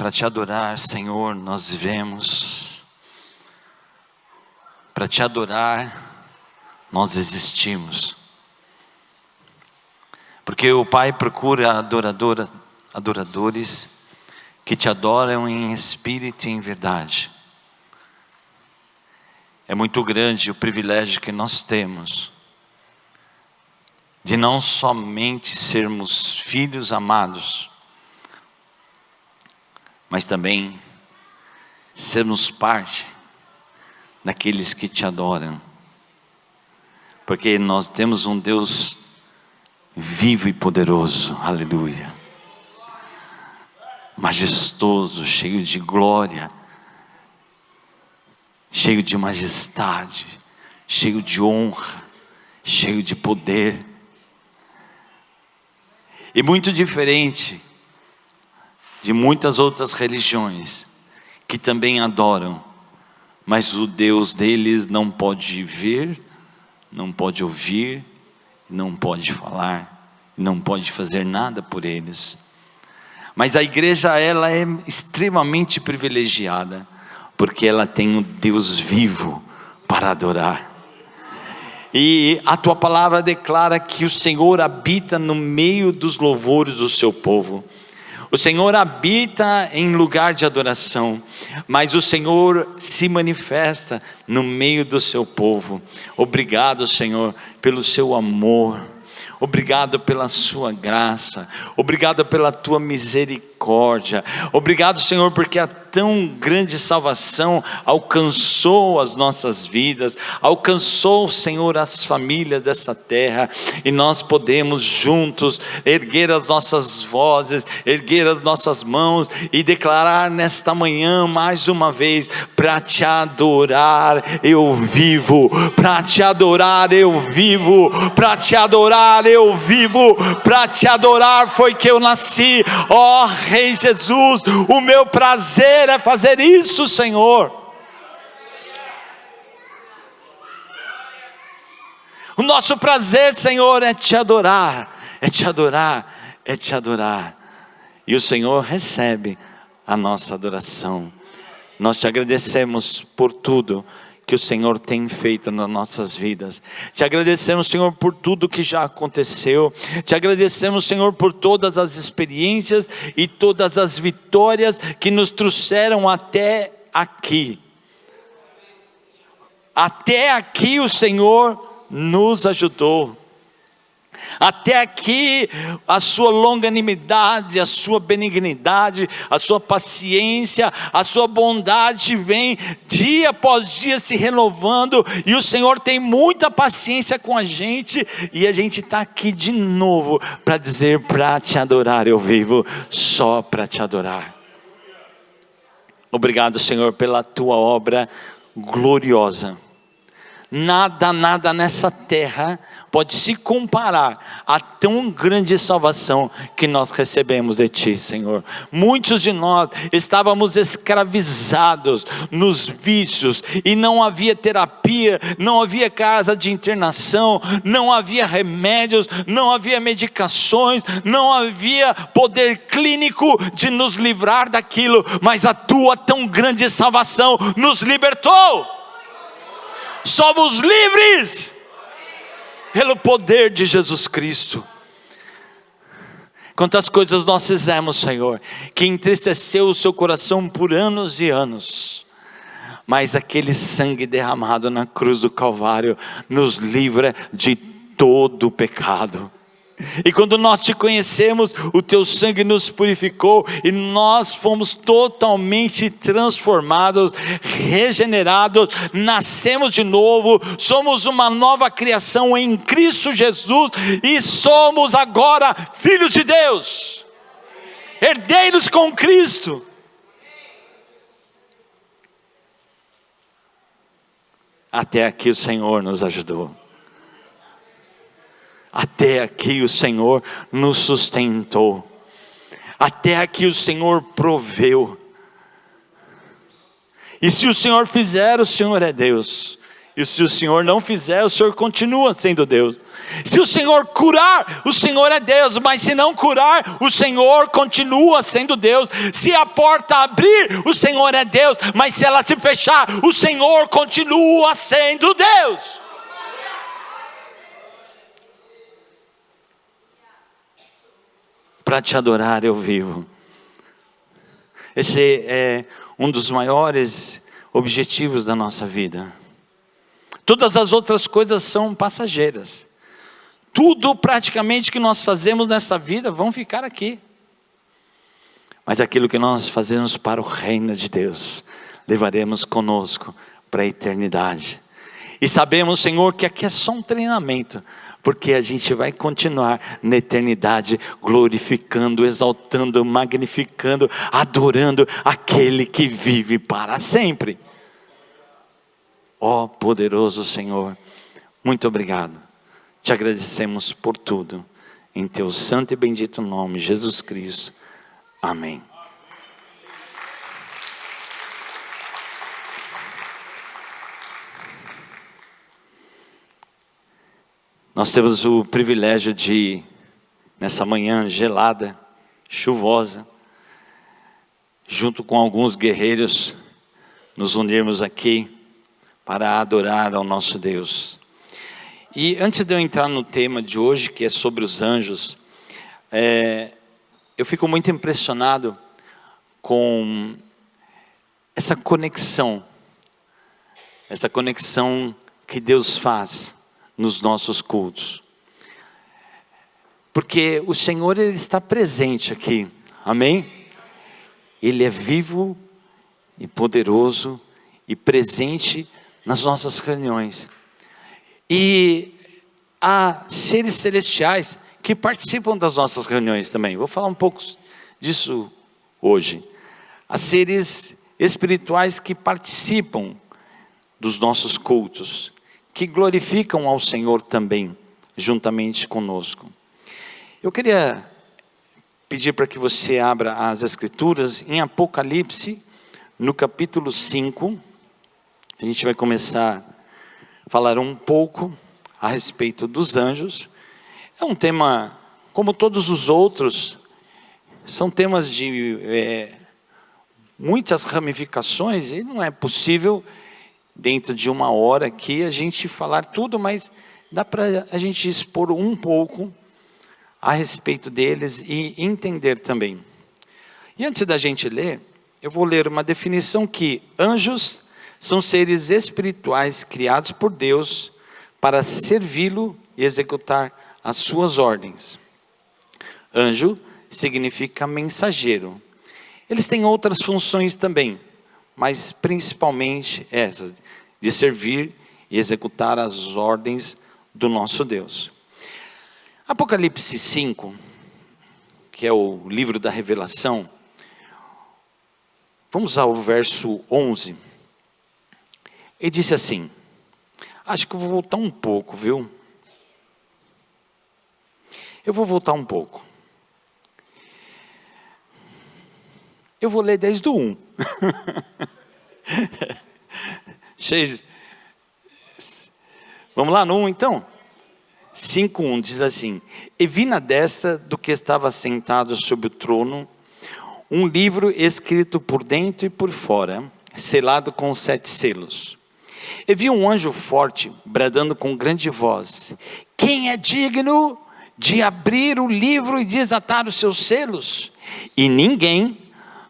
Para te adorar, Senhor, nós vivemos. Para te adorar, nós existimos. Porque o Pai procura adoradores que te adoram em espírito e em verdade. É muito grande o privilégio que nós temos de não somente sermos filhos amados, mas também sermos parte daqueles que te adoram. Porque nós temos um Deus vivo e poderoso, aleluia, majestoso, cheio de glória, cheio de majestade, cheio de honra, cheio de poder, e muito diferente de muitas outras religiões que também adoram, mas o Deus deles não pode ver, não pode ouvir, não pode falar, não pode fazer nada por eles. Mas a igreja, ela é extremamente privilegiada, porque ela tem um Deus vivo para adorar. E a tua palavra declara que o Senhor habita no meio dos louvores do seu povo. O Senhor habita em lugar de adoração, mas o Senhor se manifesta no meio do seu povo. Obrigado, Senhor, pelo seu amor. Obrigado pela sua graça. Obrigado pela tua misericórdia. Obrigado, Senhor, porque a tão grande salvação alcançou as nossas vidas, alcançou, Senhor, as famílias dessa terra, e nós podemos juntos erguer as nossas vozes, erguer as nossas mãos e declarar nesta manhã mais uma vez: para te adorar eu vivo, para te adorar eu vivo, para te adorar eu vivo, para te adorar foi que eu nasci, ó Rei Jesus. O meu prazer é fazer isso, Senhor. O nosso prazer, Senhor, é te adorar, é te adorar, é te adorar. E o Senhor recebe a nossa adoração. Nós te agradecemos por tudo que o Senhor tem feito nas nossas vidas. Te agradecemos, Senhor, por tudo que já aconteceu. Te agradecemos, Senhor, por todas as experiências e todas as vitórias que nos trouxeram até aqui. Até aqui o Senhor nos ajudou. Até aqui a sua longanimidade, a sua benignidade, a sua paciência, a sua bondade vem dia após dia se renovando, e o Senhor tem muita paciência com a gente, e a gente está aqui de novo para dizer: para te adorar eu vivo, só para te adorar. Obrigado, Senhor, pela tua obra gloriosa. Nada nessa terra pode se comparar a tão grande salvação que nós recebemos de Ti, Senhor. Muitos de nós estávamos escravizados nos vícios, e não havia terapia, não havia casa de internação, não havia remédios, não havia medicações, não havia poder clínico de nos livrar daquilo, mas a Tua tão grande salvação nos libertou. Somos livres pelo poder de Jesus Cristo. Quantas coisas nós fizemos, Senhor, que entristeceu o seu coração por anos e anos, mas aquele sangue derramado na cruz do Calvário nos livra de todo o pecado. E quando nós te conhecemos, o teu sangue nos purificou, e nós fomos totalmente transformados, regenerados, nascemos de novo, somos uma nova criação em Cristo Jesus, e somos agora filhos de Deus, herdeiros com Cristo. Até aqui o Senhor nos ajudou. Até aqui o Senhor nos sustentou. Até aqui o Senhor proveu. E se o Senhor fizer, o Senhor é Deus. E se o Senhor não fizer, o Senhor continua sendo Deus. Se o Senhor curar, o Senhor é Deus, mas se não curar, o Senhor continua sendo Deus. Se a porta abrir, o Senhor é Deus, mas se ela se fechar, o Senhor continua sendo Deus. Para te adorar eu vivo. Esse é um dos maiores objetivos da nossa vida. Todas as outras coisas são passageiras. Tudo praticamente que nós fazemos nessa vida vão ficar aqui. Mas aquilo que nós fazemos para o reino de Deus, levaremos conosco para a eternidade. E sabemos, Senhor, que aqui é só um treinamento, porque a gente vai continuar na eternidade, glorificando, exaltando, magnificando, adorando aquele que vive para sempre. Ó poderoso Senhor, muito obrigado. Te agradecemos por tudo, em teu santo e bendito nome, Jesus Cristo. Amém. Nós temos o privilégio de, nessa manhã gelada, chuvosa, junto com alguns guerreiros, nos unirmos aqui para adorar ao nosso Deus. E antes de eu entrar no tema de hoje, que é sobre os anjos, eu fico muito impressionado com essa conexão que Deus faz nos nossos cultos. Porque o Senhor, Ele está presente aqui, amém? Ele é vivo e poderoso e presente nas nossas reuniões. E há seres celestiais que participam das nossas reuniões também. Vou falar um pouco disso hoje. Há seres espirituais que participam dos nossos cultos, que glorificam ao Senhor também, juntamente conosco. Eu queria pedir para que você abra as Escrituras em Apocalipse, no capítulo 5. A gente vai começar falar um pouco a respeito dos anjos. É um tema, como todos os outros, são temas de muitas ramificações, e não é possível, dentro de uma hora aqui, a gente falar tudo, mas dá para a gente expor um pouco a respeito deles e entender também. E antes da gente ler, eu vou ler uma definição que anjos são seres espirituais criados por Deus para servi-lo e executar as suas ordens. Anjo significa mensageiro. Eles têm outras funções também, mas principalmente essas, de servir e executar as ordens do nosso Deus. Apocalipse 5, que é o livro da revelação, vamos ao verso 11. Ele disse assim, acho que eu vou voltar um pouco, viu? Eu vou voltar um pouco. Eu vou ler desde o 1. Vamos lá no 1 então? 5:1 diz assim: E vi na destra do que estava sentado sobre o trono um livro escrito por dentro e por fora, selado com 7 selos. E vi um anjo forte, bradando com grande voz: Quem é digno de abrir o livro e desatar os seus selos? E ninguém,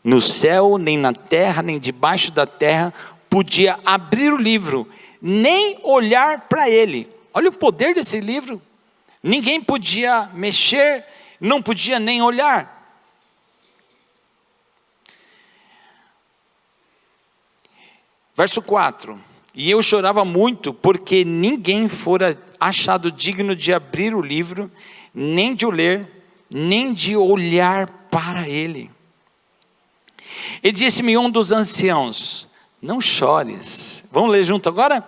no céu, nem na terra, nem debaixo da terra, podia abrir o livro, nem olhar para ele. Olha o poder desse livro. Ninguém podia mexer, não podia nem olhar. Verso 4. E eu chorava muito, porque ninguém fora achado digno de abrir o livro, nem de o ler, nem de olhar para ele. E disse-me um dos anciãos: não chores. Vamos ler junto agora?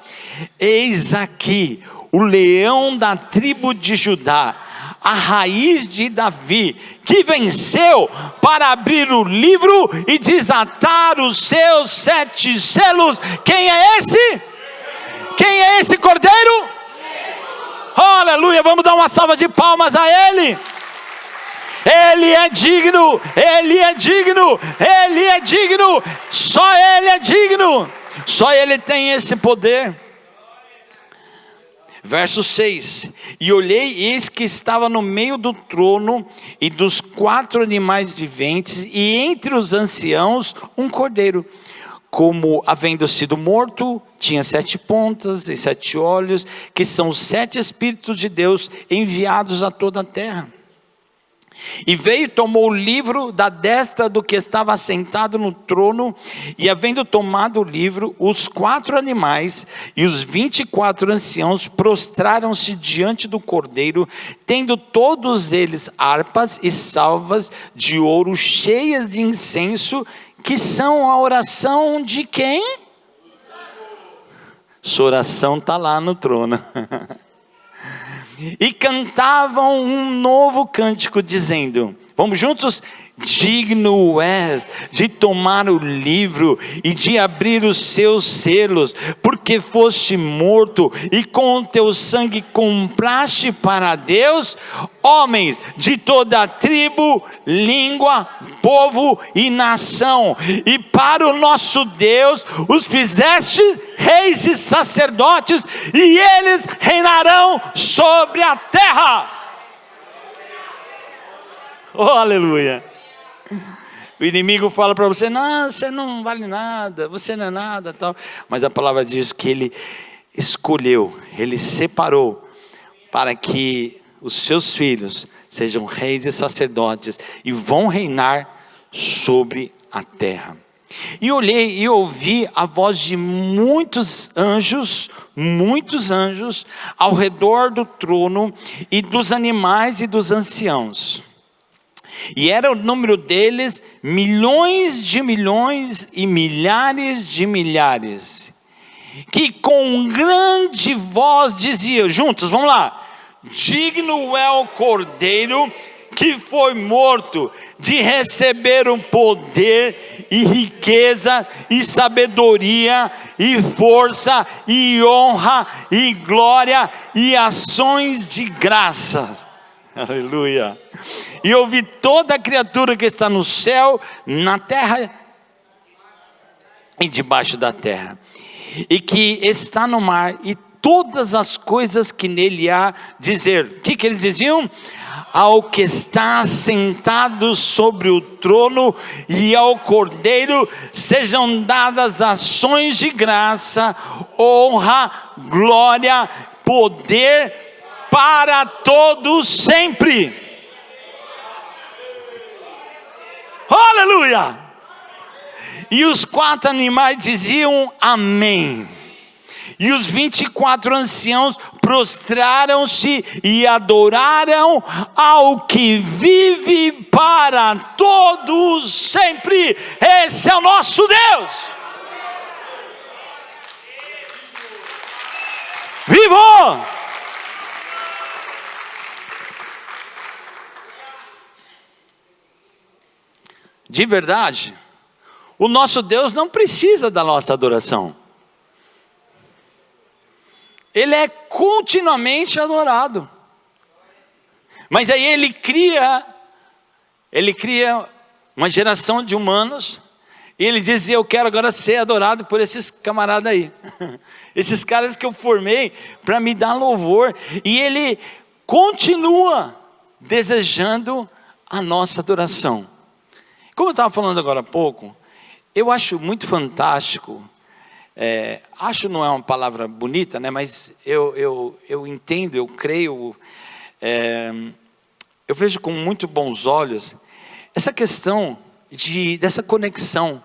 Eis aqui o leão da tribo de Judá, a raiz de Davi, que venceu para abrir o livro e desatar os seus 7 selos. Quem é esse? Quem é esse cordeiro? Aleluia, vamos dar uma salva de palmas a Ele. Ele é digno, Ele é digno, Ele é digno, só Ele é digno, só Ele tem esse poder. Verso 6: e olhei, e eis que estava no meio do trono e dos 4 animais viventes, e entre os anciãos um cordeiro, como havendo sido morto, tinha 7 pontas e 7 olhos, que são os 7 Espíritos de Deus enviados a toda a terra. E veio e tomou o livro da destra do que estava assentado no trono, e havendo tomado o livro, os 4 animais e os 24 anciãos prostraram-se diante do cordeiro, tendo todos eles harpas e salvas de ouro cheias de incenso, que são a oração de quem? Sua oração está lá no trono. E cantavam um novo cântico, dizendo, vamos juntos? Digno és de tomar o livro e de abrir os seus selos, porque foste morto e com o teu sangue compraste para Deus homens de toda a tribo, língua, povo e nação, e para o nosso Deus os fizeste reis e sacerdotes, e eles reinarão sobre a terra. Oh, aleluia. O inimigo fala para você, não, você não vale nada, você não é nada, tal. Mas a palavra diz que Ele escolheu, Ele separou, para que os seus filhos sejam reis e sacerdotes, e vão reinar sobre a terra. E olhei e ouvi a voz de muitos anjos ao redor do trono, e dos animais e dos anciãos. E era o número deles milhões de milhões e milhares de milhares, que com grande voz diziam, juntos, vamos lá: digno é o cordeiro que foi morto de receber o poder e riqueza e sabedoria e força e honra e glória e ações de graça. Aleluia. E ouvi toda a criatura que está no céu, na terra e debaixo da terra, e que está no mar, e todas as coisas que nele há, dizer, o que eles diziam? Ao que está sentado sobre o trono e ao cordeiro sejam dadas ações de graça, honra, glória, poder para todos sempre. Aleluia! E os 4 animais diziam amém. E os 24 anciãos prostraram-se e adoraram ao que vive para todos sempre. Esse é o nosso Deus. Vivo! De verdade, o nosso Deus não precisa da nossa adoração. Ele é continuamente adorado. Mas aí ele cria uma geração de humanos, e ele dizia, eu quero agora ser adorado por esses camaradas aí. Esses caras que eu formei para me dar louvor. E ele continua desejando a nossa adoração. Como eu estava falando agora há pouco, eu acho muito fantástico, acho não é uma palavra bonita, né? Mas eu entendo, eu creio, eu vejo com muito bons olhos, essa questão dessa conexão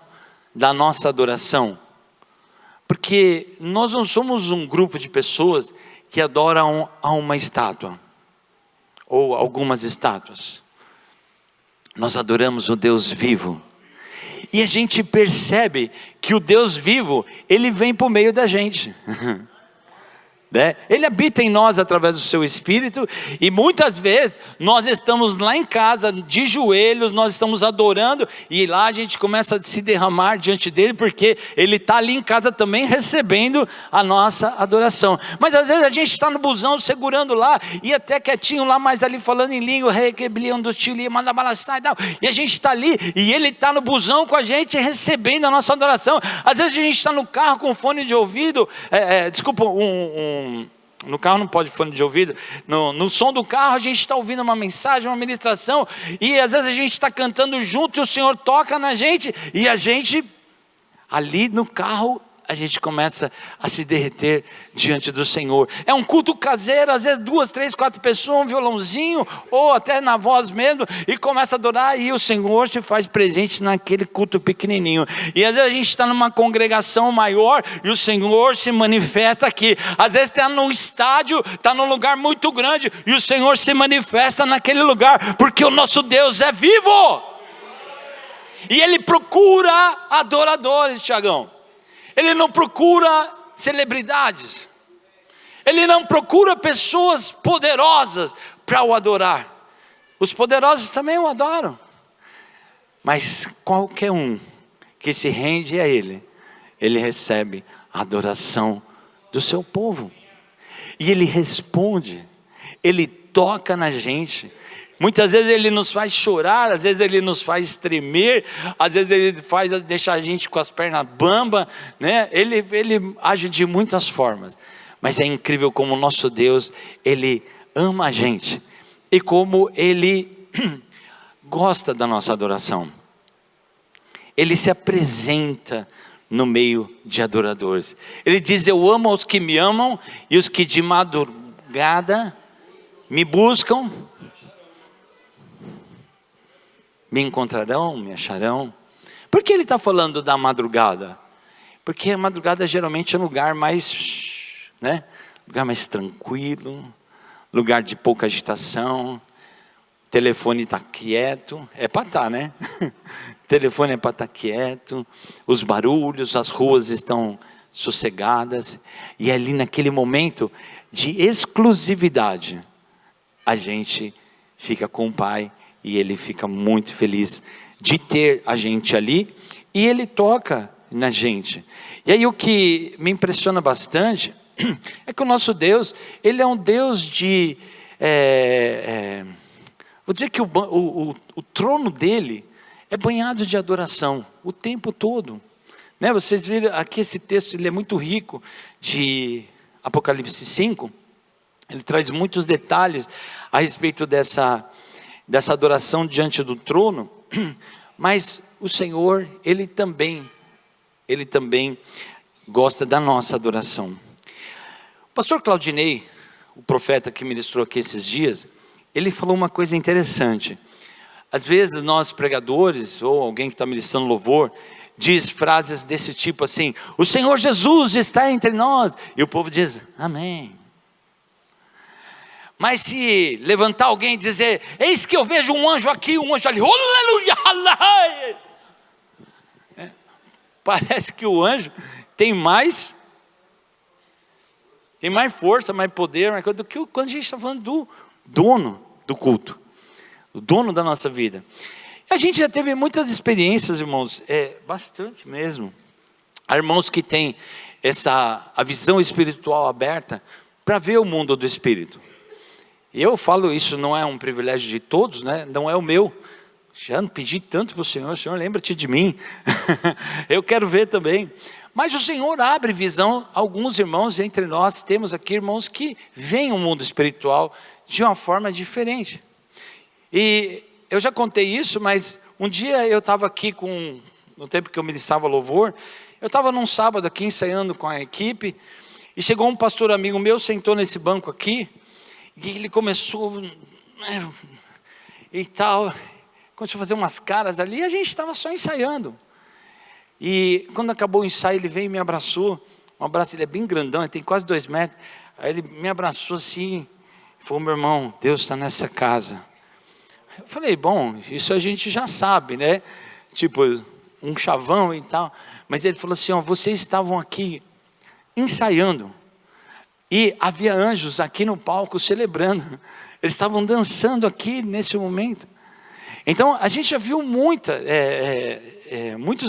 da nossa adoração, porque nós não somos um grupo de pessoas que adoram a uma estátua, ou algumas estátuas. Nós adoramos o Deus vivo. E a gente percebe que o Deus vivo, Ele vem por meio da gente. né? Ele habita em nós através do seu Espírito, e muitas vezes nós estamos lá em casa de joelhos, nós estamos adorando, e lá a gente começa a se derramar diante dele, porque ele está ali em casa também recebendo a nossa adoração. Mas às vezes a gente está no busão segurando lá, e até quietinho lá, mas ali falando em língua, e a gente está ali, e ele está no busão com a gente recebendo a nossa adoração. Às vezes a gente está no carro com fone de ouvido, no carro não pode fone de ouvido, no som do carro a gente está ouvindo uma mensagem, uma ministração, e às vezes a gente está cantando junto e o Senhor toca na gente, e a gente ali no carro, a gente começa a se derreter diante do Senhor. É um culto caseiro, às vezes 2, 3, 4 pessoas, um violãozinho, ou até na voz mesmo, e começa a adorar, e o Senhor se faz presente naquele culto pequenininho. E às vezes a gente está numa congregação maior, e o Senhor se manifesta aqui. Às vezes está num estádio, está num lugar muito grande, e o Senhor se manifesta naquele lugar, porque o nosso Deus é vivo. E Ele procura adoradores, Tiagão. Ele não procura celebridades, Ele não procura pessoas poderosas para o adorar. Os poderosos também o adoram, mas qualquer um que se rende a Ele, Ele recebe a adoração do seu povo, e Ele responde, Ele toca na gente. Muitas vezes Ele nos faz chorar, às vezes Ele nos faz tremer, às vezes Ele faz deixar a gente com as pernas bambas, né? Ele age de muitas formas, mas é incrível como o nosso Deus, Ele ama a gente, e como Ele gosta da nossa adoração. Ele se apresenta no meio de adoradores. Ele diz: eu amo os que me amam, e os que de madrugada me buscam, me encontrarão, me acharão. Por que ele está falando da madrugada? Porque a madrugada geralmente é um lugar mais, né? Lugar mais tranquilo, lugar de pouca agitação. O telefone está quieto, é para estar, né? O telefone é para estar quieto, os barulhos, as ruas estão sossegadas, e ali naquele momento de exclusividade, a gente fica com o Pai, e Ele fica muito feliz de ter a gente ali, e Ele toca na gente. E aí o que me impressiona bastante, é que o nosso Deus, Ele é um Deus de, vou dizer que o trono dele é banhado de adoração, o tempo todo, né? Vocês viram aqui esse texto, ele é muito rico, de Apocalipse 5, ele traz muitos detalhes a respeito dessa adoração diante do trono, mas o Senhor, Ele também gosta da nossa adoração. O pastor Claudinei, o profeta que ministrou aqui esses dias, ele falou uma coisa interessante. Às vezes nós pregadores, ou alguém que está ministrando louvor, diz frases desse tipo assim: o Senhor Jesus está entre nós, e o povo diz amém. Mas se levantar alguém e dizer: eis que eu vejo um anjo aqui, um anjo ali, aleluia, parece que o anjo tem mais força, mais poder, mais coisa, do que quando a gente está falando do dono do culto, o dono da nossa vida. A gente já teve muitas experiências, irmãos, bastante mesmo. Há irmãos que têm a visão espiritual aberta para ver o mundo do Espírito. Eu falo, isso não é um privilégio de todos, né? Não é o meu. Já não pedi tanto para o Senhor lembra-te de mim. Eu quero ver também. Mas o Senhor abre visão. Alguns irmãos entre nós, temos aqui irmãos que veem o mundo espiritual de uma forma diferente. E eu já contei isso, mas um dia eu estava aqui no tempo que eu ministrava louvor, eu estava num sábado aqui ensaiando com a equipe, e chegou um pastor amigo meu, sentou nesse banco aqui, e ele começou, e tal, começou a fazer umas caras ali, e a gente estava só ensaiando. E quando acabou o ensaio, ele veio e me abraçou, um abraço, ele é bem grandão, ele tem quase 2 metros, aí ele me abraçou assim, e falou: meu irmão, Deus está nessa casa. Eu falei: bom, isso a gente já sabe, né? Tipo, um chavão e tal. Mas ele falou assim: ó, vocês estavam aqui ensaiando. E havia anjos aqui no palco celebrando. Eles estavam dançando aqui nesse momento. Então a gente já viu muitos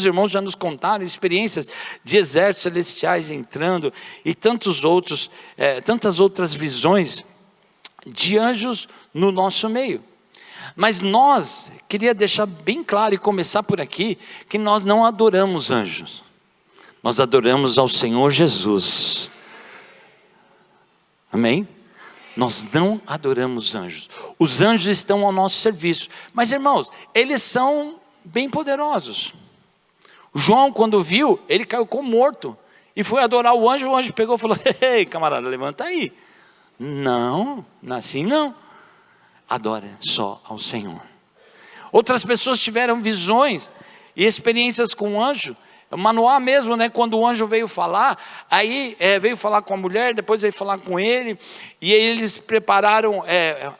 irmãos já nos contaram experiências de exércitos celestiais entrando e tantas outras visões de anjos no nosso meio. Mas queria deixar bem claro e começar por aqui, que nós não adoramos anjos. Nós adoramos ao Senhor Jesus. Amém? Nós não adoramos anjos. Os anjos estão ao nosso serviço. Mas irmãos, eles são bem poderosos. O João, quando viu, ele caiu como morto. E foi adorar o anjo pegou e falou: ei, camarada, levanta aí. Não, assim não. Adora só ao Senhor. Outras pessoas tiveram visões e experiências com o anjo. Manoá mesmo, né, quando o anjo veio falar, aí veio falar com a mulher, depois veio falar com ele, e aí eles prepararam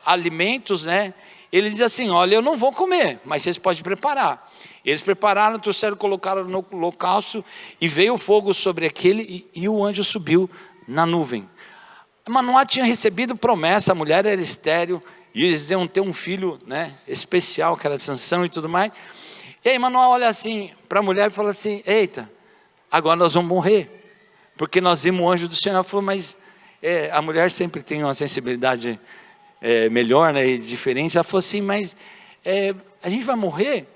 alimentos, né? Ele diz assim: olha, eu não vou comer, mas vocês podem preparar. Eles prepararam, trouxeram, colocaram no holocausto, e veio o fogo sobre aquele, e o anjo subiu na nuvem. Manoá tinha recebido promessa, a mulher era estéril, e eles iam ter um filho, né, especial, que era Sansão e tudo mais. E aí Manoá olha assim para a mulher e fala assim: eita, agora nós vamos morrer, porque nós vimos o anjo do Senhor. Ela falou: mas a mulher sempre tem uma sensibilidade melhor, né, e diferente. Ela falou assim: mas a gente vai morrer?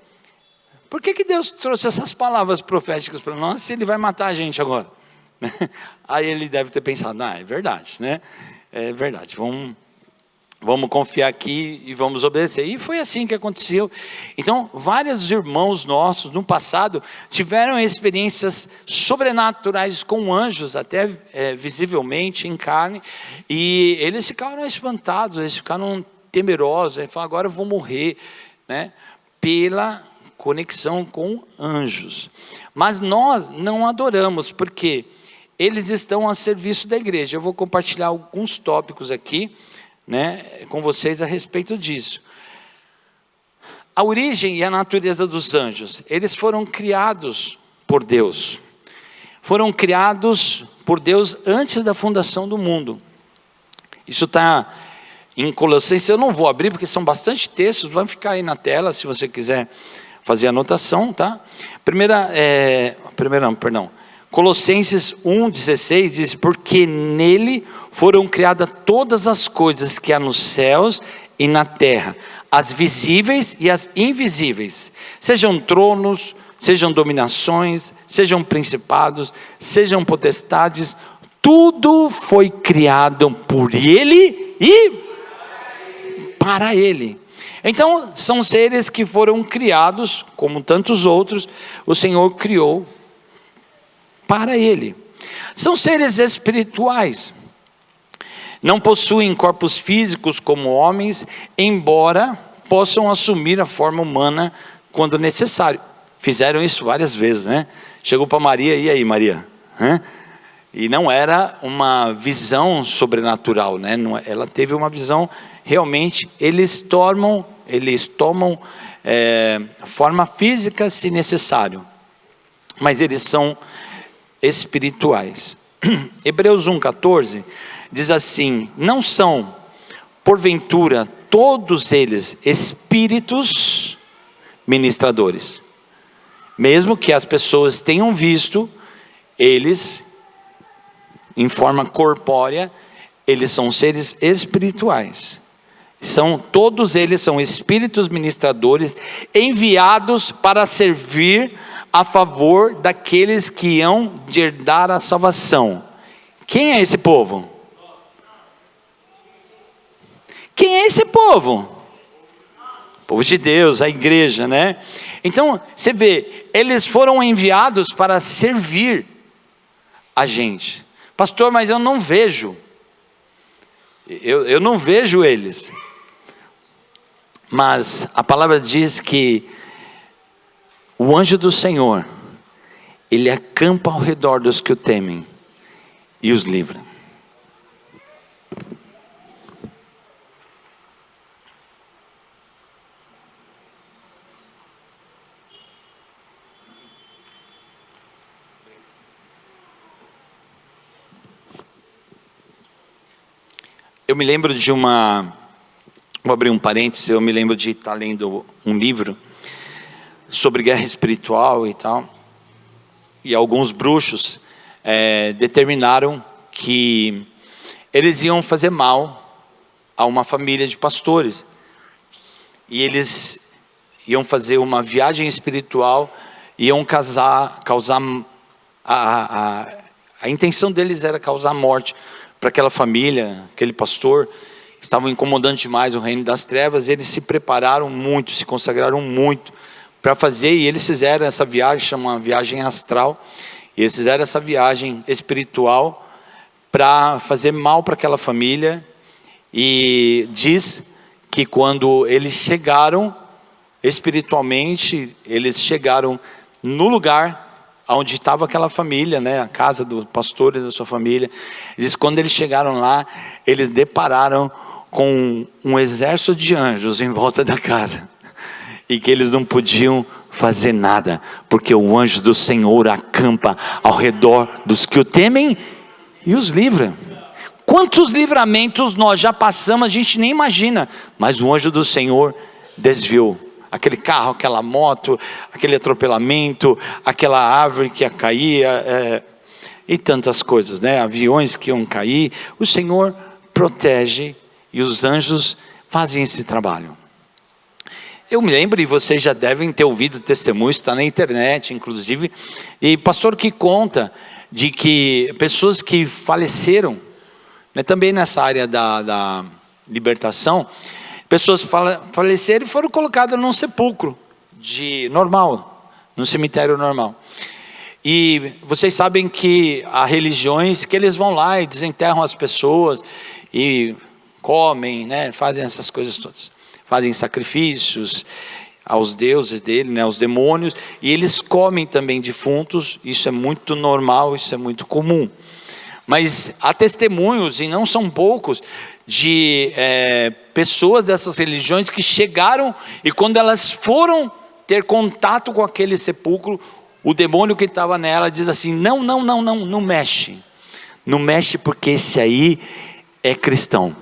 Por que Deus trouxe essas palavras proféticas para nós, se Ele vai matar a gente agora? Aí ele deve ter pensado: é verdade, né? É verdade, vamos confiar aqui e vamos obedecer. E foi assim que aconteceu. Então, vários irmãos nossos no passado tiveram experiências sobrenaturais com anjos, até visivelmente em carne, e eles ficaram espantados, eles ficaram temerosos, eles falaram: agora eu vou morrer, né? Pela conexão com anjos. Mas nós não adoramos, porque eles estão a serviço da igreja. Eu vou compartilhar alguns tópicos aqui, né, com vocês a respeito disso. A origem e a natureza dos anjos. Eles foram criados por Deus. Foram criados por Deus antes da fundação do mundo. Isso está em Colossenses. Eu não vou abrir porque são bastante textos. Vai ficar aí na tela se você quiser fazer anotação, tá? Colossenses 1,16 diz: porque nele foram criadas todas as coisas que há nos céus e na terra, as visíveis e as invisíveis, sejam tronos, sejam dominações, sejam principados, sejam potestades, tudo foi criado por Ele e para Ele. Então, são seres que foram criados, como tantos outros, o Senhor criou para Ele. São seres espirituais. Não possuem corpos físicos como homens, embora possam assumir a forma humana quando necessário. Fizeram isso várias vezes, né? Chegou para Maria: e aí, Maria? E não era uma visão sobrenatural, né? Ela teve uma visão realmente. Eles tomam forma física se necessário, mas eles são espirituais. Hebreus 1,14 diz assim: não são, porventura, todos eles espíritos ministradores? Mesmo que as pessoas tenham visto eles em forma corpórea, eles são seres espirituais. Todos eles são espíritos ministradores, enviados para servir a favor daqueles que hão de herdar a salvação. Quem é esse povo? Quem é esse povo? O povo de Deus, a igreja, né? Então, você vê, eles foram enviados para servir a gente. Pastor, mas eu não vejo. Eu não vejo eles. Mas a palavra diz que o anjo do Senhor, ele acampa ao redor dos que o temem e os livra. Eu me lembro vou abrir um parênteses, eu me lembro de estar lendo um livro sobre guerra espiritual e tal, e alguns bruxos determinaram que eles iam fazer mal a uma família de pastores, e eles iam fazer uma viagem espiritual, iam causar a intenção deles era causar morte para aquela família, aquele pastor. Estavam incomodando demais o reino das trevas. Eles se prepararam muito, se consagraram muito para fazer, e eles fizeram essa viagem, chama uma viagem astral, e eles fizeram essa viagem espiritual para fazer mal para aquela família. E diz que quando eles chegaram espiritualmente, eles chegaram no lugar onde estava aquela família, né, a casa do pastor e da sua família. Diz que quando eles chegaram lá, eles depararam com um exército de anjos em volta da casa, e que eles não podiam fazer nada, porque o anjo do Senhor acampa ao redor dos que o temem e os livra. Quantos livramentos nós já passamos, a gente nem imagina, mas o anjo do Senhor desviou. Aquele carro, aquela moto, aquele atropelamento, aquela árvore que ia cair, e tantas coisas, né? Aviões que iam cair. O Senhor protege, e os anjos fazem esse trabalho. Eu me lembro, e vocês já devem ter ouvido testemunhos, está na internet inclusive, e pastor que conta de que pessoas que faleceram, né, também nessa área da libertação, pessoas faleceram e foram colocadas num sepulcro normal, num cemitério normal. E vocês sabem que há religiões que eles vão lá e desenterram as pessoas e comem, né, fazem essas coisas todas, fazem sacrifícios aos deuses dele, né, aos demônios, e eles comem também defuntos. Isso é muito normal, isso é muito comum. Mas há testemunhos, e não são poucos, de pessoas dessas religiões que chegaram, e quando elas foram ter contato com aquele sepulcro, o demônio que estava nela diz assim: não mexe, não mexe, porque esse aí é cristão,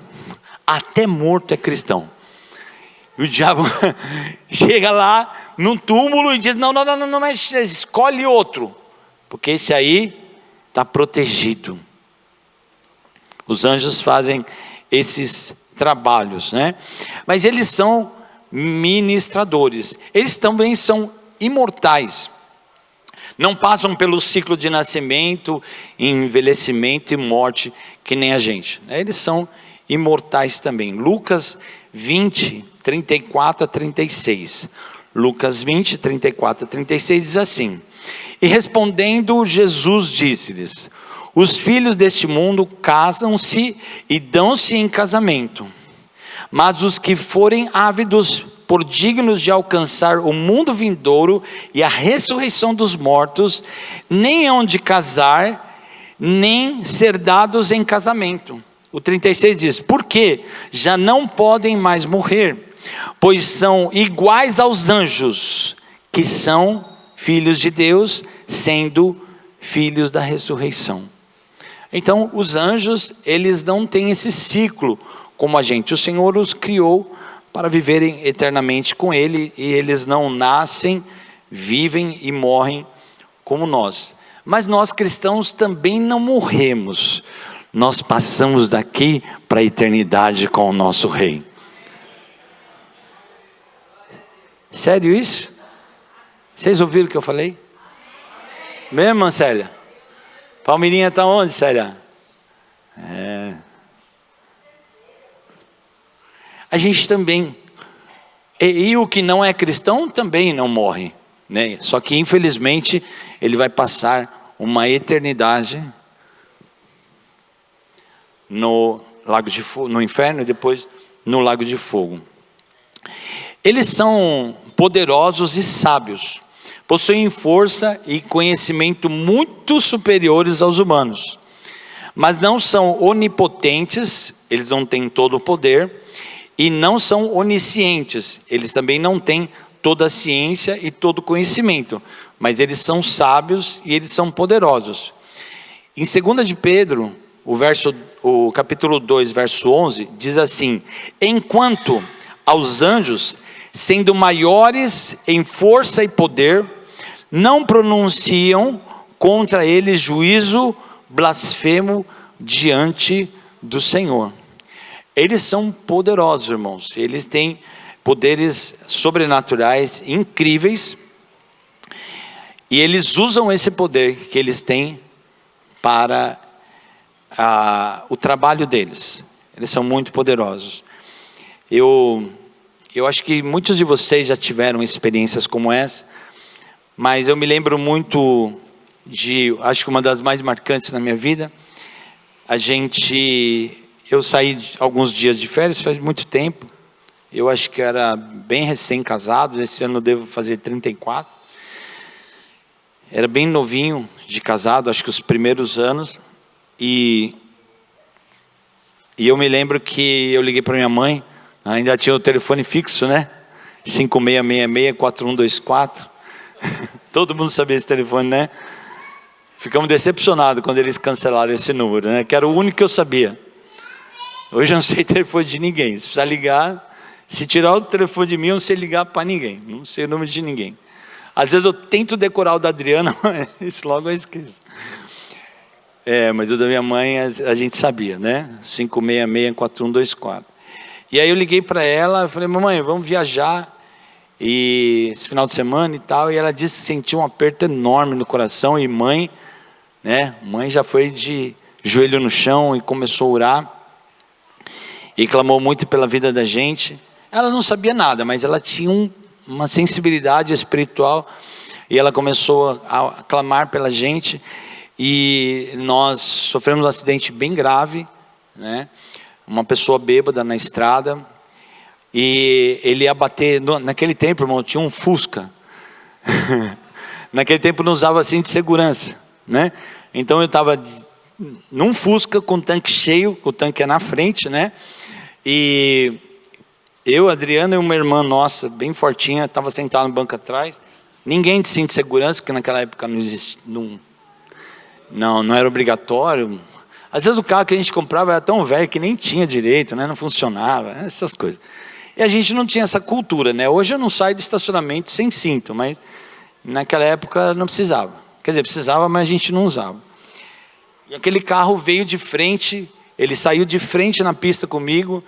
até morto é cristão. E o diabo chega lá num túmulo e diz: não mexe, escolhe outro, porque esse aí está protegido. Os anjos fazem esses trabalhos, né? Mas eles são ministradores, eles também são imortais, não passam pelo ciclo de nascimento, envelhecimento e morte, que nem a gente, né? Eles são imortais também. Lucas 20, 34 a 36, Lucas 20, 34 a 36 diz assim: e respondendo Jesus disse-lhes: os filhos deste mundo casam-se e dão-se em casamento, mas os que forem ávidos por dignos de alcançar o mundo vindouro e a ressurreição dos mortos, nem hão de casar, nem ser dados em casamento. O 36 diz: porque já não podem mais morrer, pois são iguais aos anjos, que são filhos de Deus, sendo filhos da ressurreição. Então os anjos, eles não têm esse ciclo como a gente. O Senhor os criou para viverem eternamente com Ele, e eles não nascem, vivem e morrem como nós. Mas nós cristãos também não morremos, nós passamos daqui para a eternidade com o nosso Rei. Sério isso? Vocês ouviram o que eu falei? Mesmo, Célia? Palmeirinha está onde, Célia? A gente também, e o que não é cristão também não morre, né? Só que infelizmente ele vai passar uma eternidade no lago de fogo, no inferno, e depois no lago de fogo. Eles são poderosos e sábios, possuem força e conhecimento muito superiores aos humanos, mas não são onipotentes, eles não têm todo o poder, e não são oniscientes, eles também não têm toda a ciência e todo o conhecimento, mas eles são sábios e eles são poderosos. Em 2 de Pedro, o verso o capítulo 2, verso 11, diz assim: enquanto aos anjos, sendo maiores em força e poder, não pronunciam contra eles juízo blasfemo diante do Senhor. Eles são poderosos, irmãos. Eles têm poderes sobrenaturais incríveis. E eles usam esse poder que eles têm para o trabalho deles. Eles são muito poderosos. Eu acho que muitos de vocês já tiveram experiências como essa. Mas eu me lembro muito acho que uma das mais marcantes na minha vida. Eu saí alguns dias de férias, faz muito tempo. Eu acho que era bem recém-casado, esse ano eu devo fazer 34. Era bem novinho de casado, acho que os primeiros anos. E eu me lembro que eu liguei para minha mãe, ainda tinha o telefone fixo, né? 5666-4124. Todo mundo sabia esse telefone, né? Ficamos decepcionados quando eles cancelaram esse número, né? Que era o único que eu sabia. Hoje eu não sei o telefone de ninguém. Se precisar ligar, se tirar o telefone de mim, eu não sei ligar para ninguém. Não sei o número de ninguém. Às vezes eu tento decorar o da Adriana, mas logo eu esqueço. Mas o da minha mãe a gente sabia, né? 566-4124. E aí eu liguei para ela, falei: mamãe, vamos viajar e esse final de semana e tal. E ela disse que sentiu um aperto enorme no coração. E mãe, né? Mãe já foi de joelho no chão e começou a orar. E clamou muito pela vida da gente. Ela não sabia nada, mas ela tinha uma sensibilidade espiritual. E ela começou a clamar pela gente. E nós sofremos um acidente bem grave, né? Uma pessoa bêbada na estrada. E ele ia bater, naquele tempo, irmão, tinha um Fusca. Naquele tempo não usava cinto de segurança, né? Então eu estava num Fusca com o tanque cheio, o tanque é na frente, né? E eu, Adriana e uma irmã nossa, bem fortinha, estava sentada no banco atrás. Ninguém de cinto de segurança, porque naquela época não existia, não era obrigatório. Às vezes o carro que a gente comprava era tão velho que nem tinha direito, né? Não funcionava, essas coisas. E a gente não tinha essa cultura, né? Hoje eu não saio do estacionamento sem cinto, mas naquela época não precisava. Quer dizer, precisava, mas a gente não usava. E aquele carro veio de frente, ele saiu de frente na pista comigo,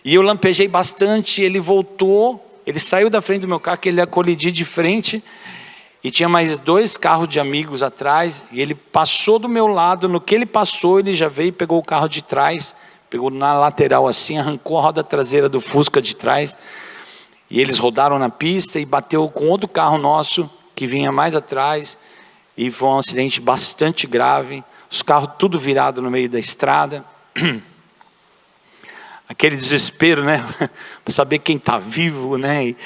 e eu lampejei bastante, ele voltou, ele saiu da frente do meu carro, que ele ia colidir de frente, e tinha mais 2 carros de amigos atrás, e ele passou do meu lado. No que ele passou, ele já veio e pegou o carro de trás, pegou na lateral assim, arrancou a roda traseira do Fusca de trás, e eles rodaram na pista e bateu com outro carro nosso, que vinha mais atrás, e foi um acidente bastante grave, os carros tudo virado no meio da estrada, aquele desespero, né, para saber quem está vivo, né, e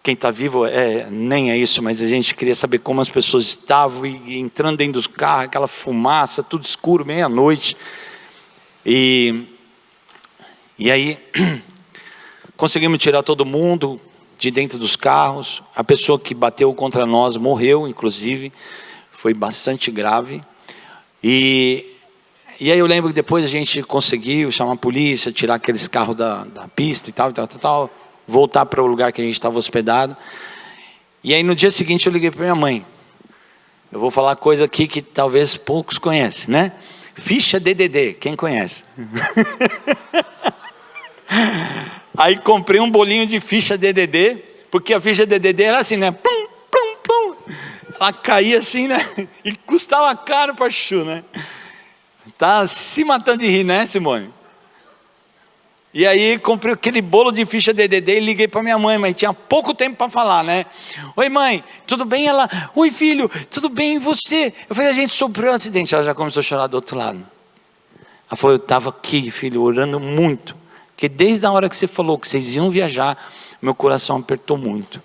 quem está vivo nem é isso, mas a gente queria saber como as pessoas estavam, e entrando dentro dos carros, aquela fumaça, tudo escuro, meia-noite, e aí conseguimos tirar todo mundo de dentro dos carros. A pessoa que bateu contra nós morreu, inclusive, foi bastante grave. E aí eu lembro que depois a gente conseguiu chamar a polícia, tirar aqueles carros da pista e tal, voltar para o lugar que a gente estava hospedado. E aí no dia seguinte eu liguei para minha mãe. Eu vou falar coisa aqui que talvez poucos conhecem, né? Ficha DDD, quem conhece? Aí comprei um bolinho de ficha DDD, porque a ficha DDD era assim, né? Plum, plum, plum. Ela caía assim, né? E custava caro para chuchu, né? Tá se matando de rir, né, Simone? E aí comprei aquele bolo de ficha DDD e liguei para minha mãe, mas tinha pouco tempo para falar, né? Oi mãe, tudo bem? Ela, oi filho, tudo bem e você? Eu falei: a gente sofreu um acidente. Ela já começou a chorar do outro lado. Ela falou: eu estava aqui, filho, orando muito, porque desde a hora que você falou que vocês iam viajar, meu coração apertou muito,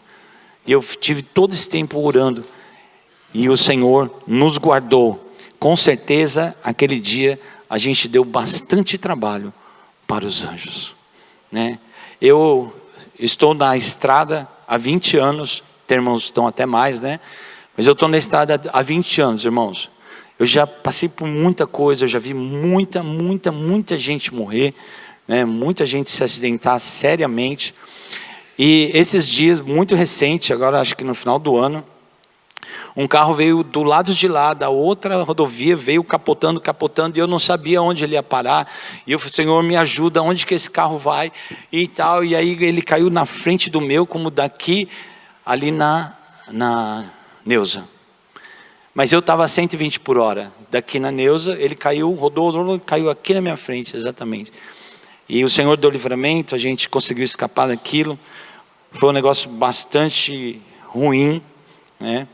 e eu tive todo esse tempo orando, e o Senhor nos guardou. Com certeza aquele dia a gente deu bastante trabalho para os anjos, né? Eu estou na estrada há 20 anos, tem irmãos que estão até mais, né? Mas eu estou na estrada há 20 anos, irmãos. Eu já passei por muita coisa, eu já vi muita gente morrer, né? Muita gente se acidentar seriamente. E esses dias, muito recente, agora acho que no final do ano, um carro veio do lado de lá, da outra rodovia, veio capotando, e eu não sabia onde ele ia parar. E eu falei, Senhor, me ajuda, onde que esse carro vai? E tal, e aí ele caiu na frente do meu, como daqui, ali na Neuza. Mas eu estava a 120 por hora, daqui na Neuza, ele caiu, rodou, caiu aqui na minha frente, exatamente. E o Senhor deu livramento, a gente conseguiu escapar daquilo. Foi um negócio bastante ruim, né?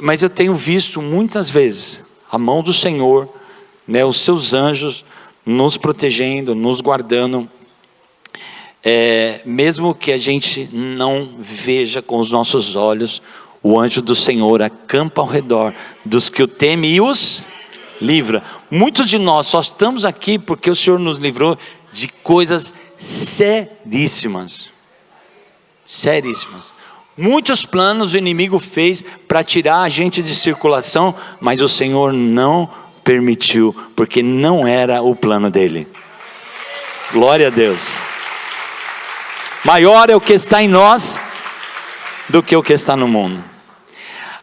Mas eu tenho visto muitas vezes a mão do Senhor, né, os seus anjos nos protegendo, nos guardando, mesmo que a gente não veja com os nossos olhos, o anjo do Senhor acampa ao redor dos que o temem e os livra. Muitos de nós só estamos aqui porque o Senhor nos livrou de coisas seríssimas. Seríssimas. Muitos planos o inimigo fez para tirar a gente de circulação, mas o Senhor não permitiu, porque não era o plano dele. Glória a Deus. Maior é o que está em nós do que o que está no mundo.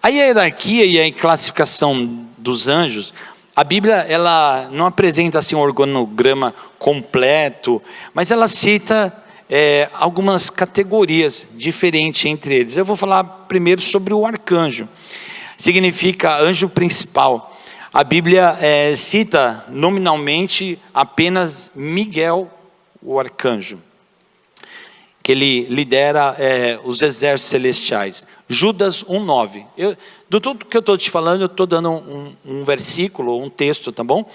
A hierarquia e a classificação dos anjos, a Bíblia ela não apresenta assim um organograma completo, mas ela cita algumas categorias diferentes entre eles. Eu vou falar primeiro sobre o arcanjo. Significa anjo principal. A Bíblia cita nominalmente apenas Miguel, o arcanjo, que ele lidera os exércitos celestiais. Judas 1:9. Do tudo que eu estou te falando, eu estou dando um versículo, um texto, tá bom?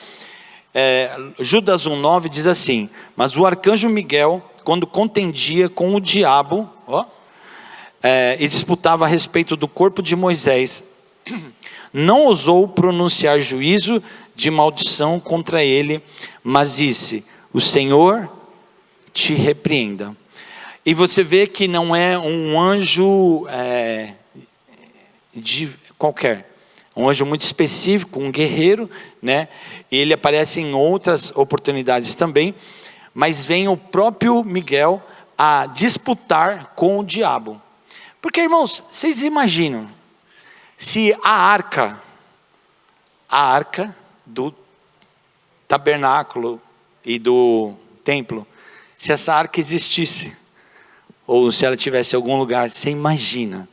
Judas 1:9 diz assim: mas o arcanjo Miguel, quando contendia com o diabo, e disputava a respeito do corpo de Moisés, não ousou pronunciar juízo de maldição contra ele, mas disse: o Senhor te repreenda. E você vê que não é um anjo de qualquer, um anjo muito específico, um guerreiro, né? Ele aparece em outras oportunidades também, mas vem o próprio Miguel a disputar com o diabo. Porque, irmãos, vocês imaginam, se a arca do tabernáculo e do templo, se essa arca existisse, ou se ela estivesse em algum lugar, você imagina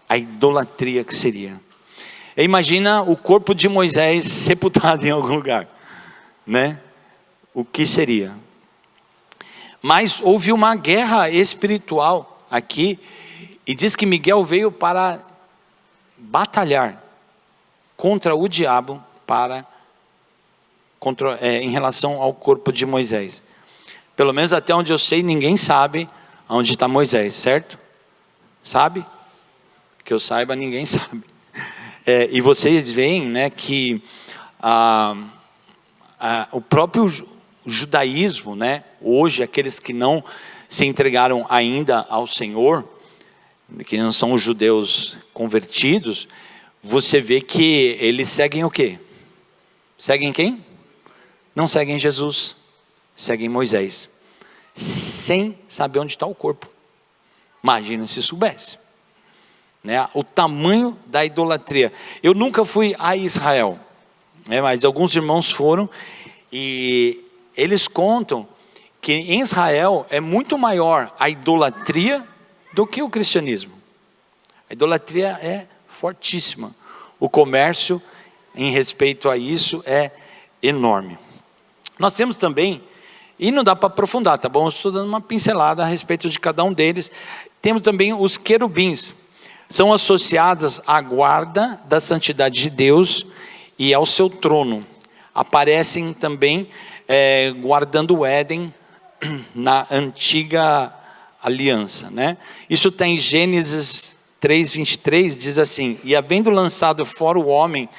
a idolatria que seria. Imagina o corpo de Moisés sepultado em algum lugar, né? O que seria? Mas houve uma guerra espiritual aqui, e diz que Miguel veio para batalhar contra o diabo em relação ao corpo de Moisés. Pelo menos até onde eu sei, ninguém sabe onde está Moisés, certo? Sabe? Que eu saiba, ninguém sabe. E vocês veem, né, que o próprio judaísmo, né, hoje aqueles que não se entregaram ainda ao Senhor, que não são os judeus convertidos, você vê que eles seguem o quê? Seguem quem? Não seguem Jesus, seguem Moisés, sem saber onde está o corpo. Imagina se soubesse, né? O tamanho da idolatria. Eu nunca fui a Israel, né? Mas alguns irmãos foram, e eles contam que em Israel é muito maior a idolatria do que o cristianismo. A idolatria é fortíssima. O comércio em respeito a isso é enorme. Nós temos também, e não dá para aprofundar, tá bom? Eu estou dando uma pincelada a respeito de cada um deles. Temos também os querubins. São associados à guarda da santidade de Deus e ao seu trono. Aparecem também guardando o Éden na antiga aliança, né? Isso está em Gênesis 3:23, diz assim: e havendo lançado fora o homem,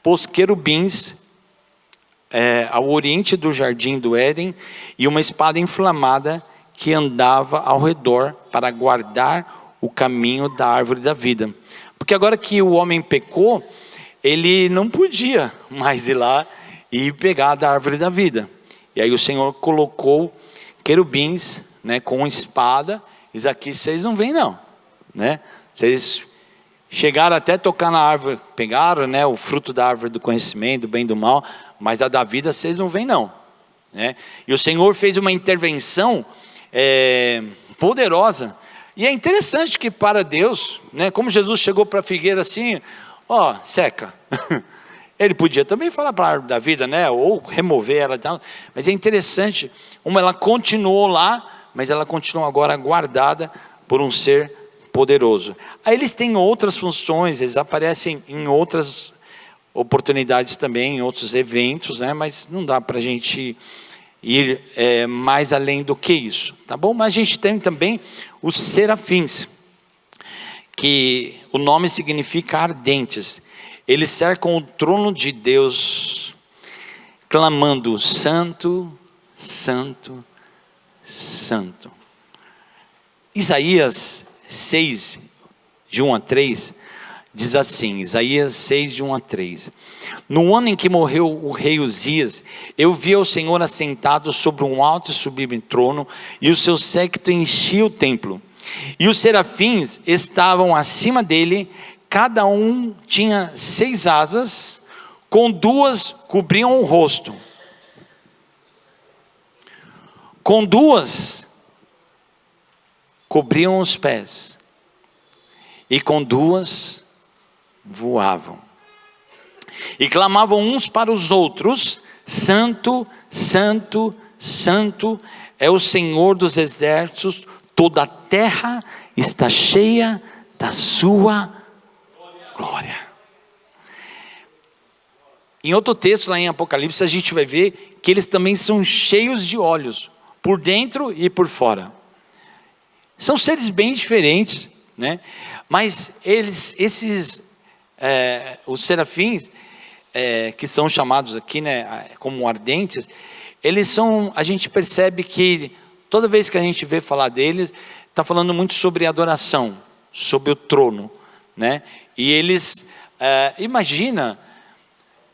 pôs querubins ao oriente do jardim do Éden, e uma espada inflamada que andava ao redor para guardar o caminho da árvore da vida. Porque agora que o homem pecou, ele não podia mais ir lá e pegar da árvore da vida. E aí o Senhor colocou querubins, né, com espada. Diz aqui, vocês não vêm não, né? Vocês chegaram até tocar na árvore, pegaram, né, o fruto da árvore do conhecimento, do bem e do mal, mas a da vida vocês não vêm não, né? E o Senhor fez uma intervenção poderosa. E é interessante que para Deus, né, como Jesus chegou para a figueira assim, ó, seca. Ele podia também falar para a árvore da vida, né, ou remover ela, mas é interessante, como ela continuou lá, mas ela continua agora guardada por um ser poderoso. Aí eles têm outras funções, eles aparecem em outras oportunidades também, em outros eventos, né, mas não dá para a gente ir mais além do que isso, tá bom? Mas a gente tem também os serafins, que o nome significa ardentes. Eles cercam o trono de Deus, clamando: santo, santo, santo. Isaías 6, de 1 a 3, diz assim, Isaías 6, de 1 a 3. No ano em que morreu o rei Uzias, eu vi o Senhor assentado sobre um alto e sublime trono, e o seu séquito enchia o templo. E os serafins estavam acima dele, cada um tinha 6 asas, com 2 cobriam o rosto, com 2 cobriam os pés, e com 2 voavam. E clamavam uns para os outros: santo, santo, santo é o Senhor dos exércitos, toda a terra está cheia da sua glória. Em outro texto lá em Apocalipse a gente vai ver que eles também são cheios de olhos, por dentro e por fora. São seres bem diferentes, né? Mas os serafins, que são chamados aqui, né, como ardentes, eles são, a gente percebe que toda vez que a gente vê falar deles, está falando muito sobre adoração, sobre o trono, né? E eles, imagina,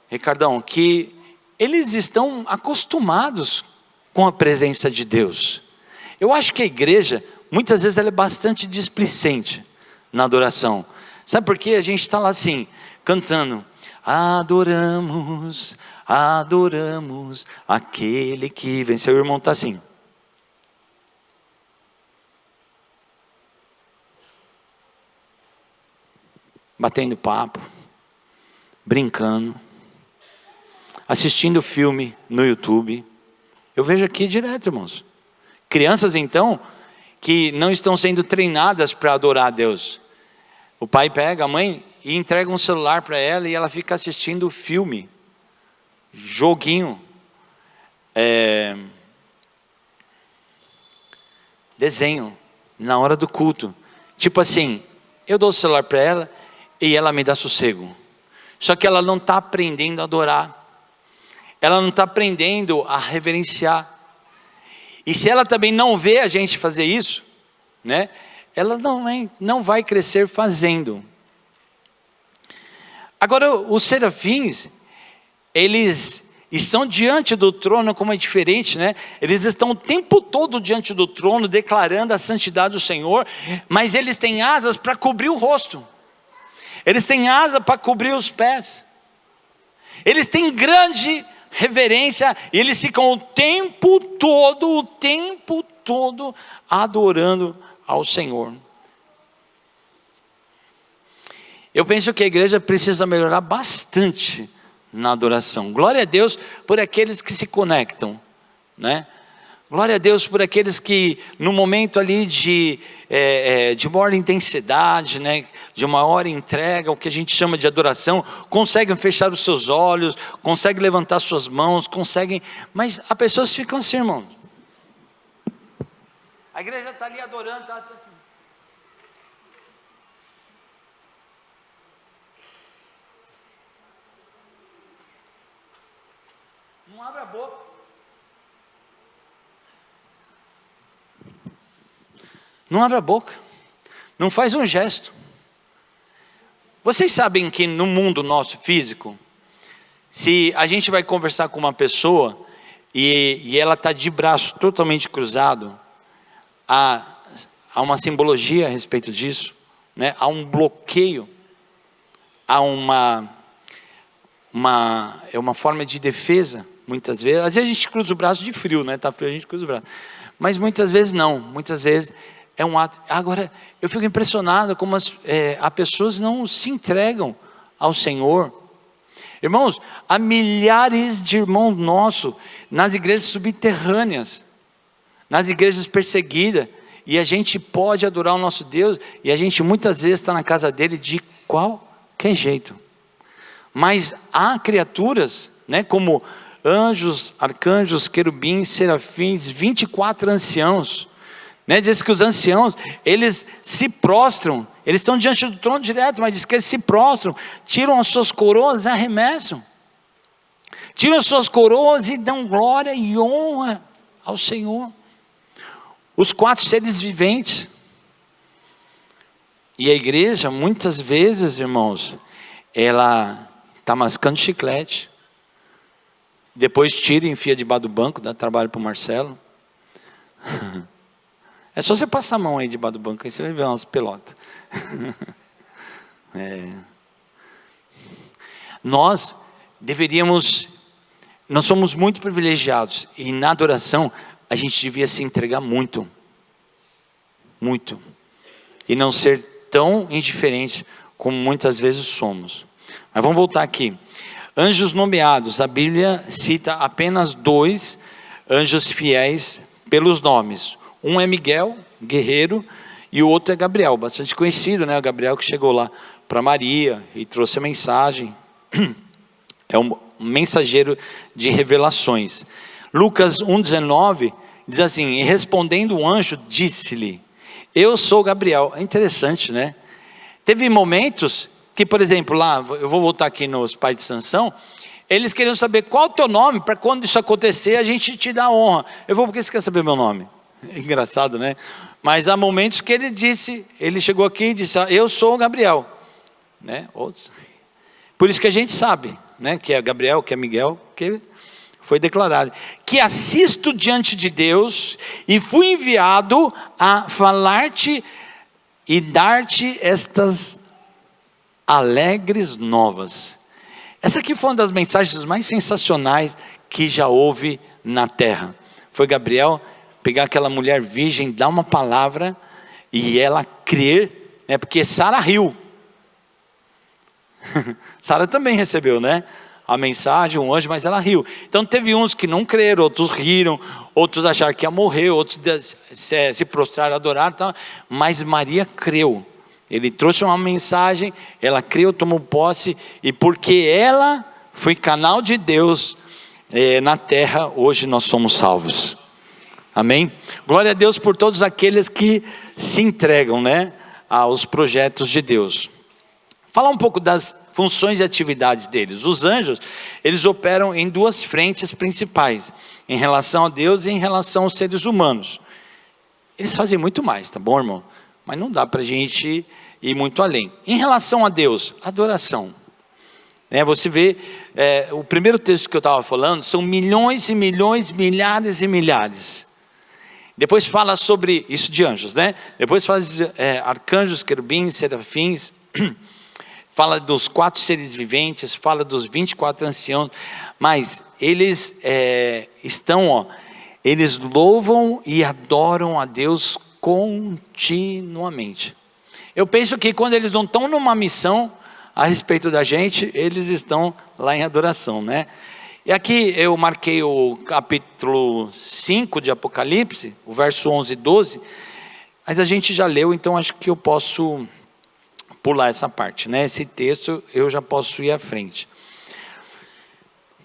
Ricardão, que eles estão acostumados com a presença de Deus. Eu acho que a igreja, muitas vezes, ela é bastante displicente na adoração. Sabe por quê? A gente está lá assim, cantando: adoramos, adoramos aquele que venceu. O irmão está assim. Batendo papo, brincando, assistindo filme no YouTube. Eu vejo aqui direto, irmãos. Crianças, então, que não estão sendo treinadas para adorar a Deus. O pai pega a mãe e entrega um celular para ela, e ela fica assistindo filme, joguinho, desenho, na hora do culto. Tipo assim, eu dou o celular para ela e ela me dá sossego. Só que ela não está aprendendo a adorar. Ela não está aprendendo a reverenciar. E se ela também não vê a gente fazer isso, né, ela não vai crescer fazendo. Agora, os serafins, eles estão diante do trono, como é diferente, né? Eles estão o tempo todo diante do trono, declarando a santidade do Senhor, mas eles têm asas para cobrir o rosto. Eles têm asa para cobrir os pés. Eles têm grande reverência, e eles ficam o tempo todo adorando ao Senhor. Eu penso que a igreja precisa melhorar bastante na adoração. Glória a Deus por aqueles que se conectam, né? Glória a Deus por aqueles que no momento ali de maior intensidade, né, de maior entrega, o que a gente chama de adoração, conseguem fechar os seus olhos, conseguem levantar suas mãos, conseguem, mas as pessoas ficam assim, irmão. A igreja está ali adorando, está assim. Não abre a boca. Não abre a boca. Não faz um gesto. Vocês sabem que no mundo nosso físico, se a gente vai conversar com uma pessoa e ela está de braço totalmente cruzado, há uma simbologia a respeito disso, né? Há um bloqueio, há uma forma de defesa, muitas vezes. Às vezes a gente cruza o braço de frio, né? Está frio, a gente cruza o braço. Mas muitas vezes não, muitas vezes é um ato. Agora, eu fico impressionado como as pessoas não se entregam ao Senhor. Irmãos, há milhares de irmãos nossos nas igrejas subterrâneas, nas igrejas perseguidas, e a gente pode adorar o nosso Deus, e a gente muitas vezes está na casa dele de qualquer jeito. Mas há criaturas, né, como anjos, arcanjos, querubins, serafins, 24 anciãos, né? Diz que os anciãos, eles se prostram, eles estão diante do trono direto, mas diz que eles se prostram, tiram as suas coroas e arremessam, tiram as suas coroas e dão glória e honra ao Senhor. Os 4 seres viventes. E a igreja, muitas vezes, irmãos, ela está mascando chiclete, depois tira e enfia debaixo do banco, dá trabalho para o Marcelo. É só você passar a mão aí debaixo do banco, aí você vai ver umas pelotas. Nós somos muito privilegiados, e na adoração, a gente devia se entregar muito, muito, e não ser tão indiferente como muitas vezes somos. Mas vamos voltar aqui. Anjos nomeados, a Bíblia cita apenas 2 anjos fiéis pelos nomes. Um é Miguel, guerreiro, e o outro é Gabriel, bastante conhecido, né? O Gabriel que chegou lá para Maria e trouxe a mensagem. É um mensageiro de revelações. Lucas 1,19 diz assim: e respondendo o anjo, disse-lhe: eu sou Gabriel. É interessante, né? Teve momentos que, por exemplo, lá, eu vou voltar aqui nos pais de Sansão, eles queriam saber qual é o teu nome, para quando isso acontecer, a gente te dá a honra. Eu vou, por que você quer saber meu nome? É engraçado, né? Mas há momentos que ele chegou aqui e disse: eu sou o Gabriel, né? Outros. Por isso que a gente sabe, né? Que é Gabriel, que é Miguel, que foi declarado, que assisto diante de Deus, e fui enviado a falar-te e dar-te estas alegres novas. Essa aqui foi uma das mensagens mais sensacionais que já houve na terra. Foi Gabriel pegar aquela mulher virgem, dar uma palavra e ela crer, né? Porque Sara riu. Sara também recebeu, né? A mensagem, um anjo, mas ela riu. Então teve uns que não creram, outros riram, outros acharam que ia morrer, outros se prostraram, adoraram, tal. Mas Maria creu. Ele trouxe uma mensagem, ela creu, tomou posse, e porque ela foi canal de Deus na terra, hoje nós somos salvos. Amém? Glória a Deus por todos aqueles que se entregam, né, aos projetos de Deus. Falar um pouco das funções e atividades deles. Os anjos, eles operam em 2 frentes principais, em relação a Deus e em relação aos seres humanos. Eles fazem muito mais, tá bom, irmão? Mas não dá para a gente ir muito além. Em relação a Deus, adoração. Você vê, o primeiro texto que eu estava falando, são milhões e milhões, milhares e milhares. Depois fala sobre, isso de anjos, né? Depois fala de arcanjos, querubins, serafins, fala dos 4 seres viventes, fala dos 24 anciãos, mas eles eles louvam e adoram a Deus continuamente. Eu penso que quando eles não estão numa missão a respeito da gente, eles estão lá em adoração, né? E aqui eu marquei o capítulo 5 de Apocalipse, o verso 11 e 12, mas a gente já leu, então acho que eu posso pular essa parte, né? Esse texto eu já posso ir à frente.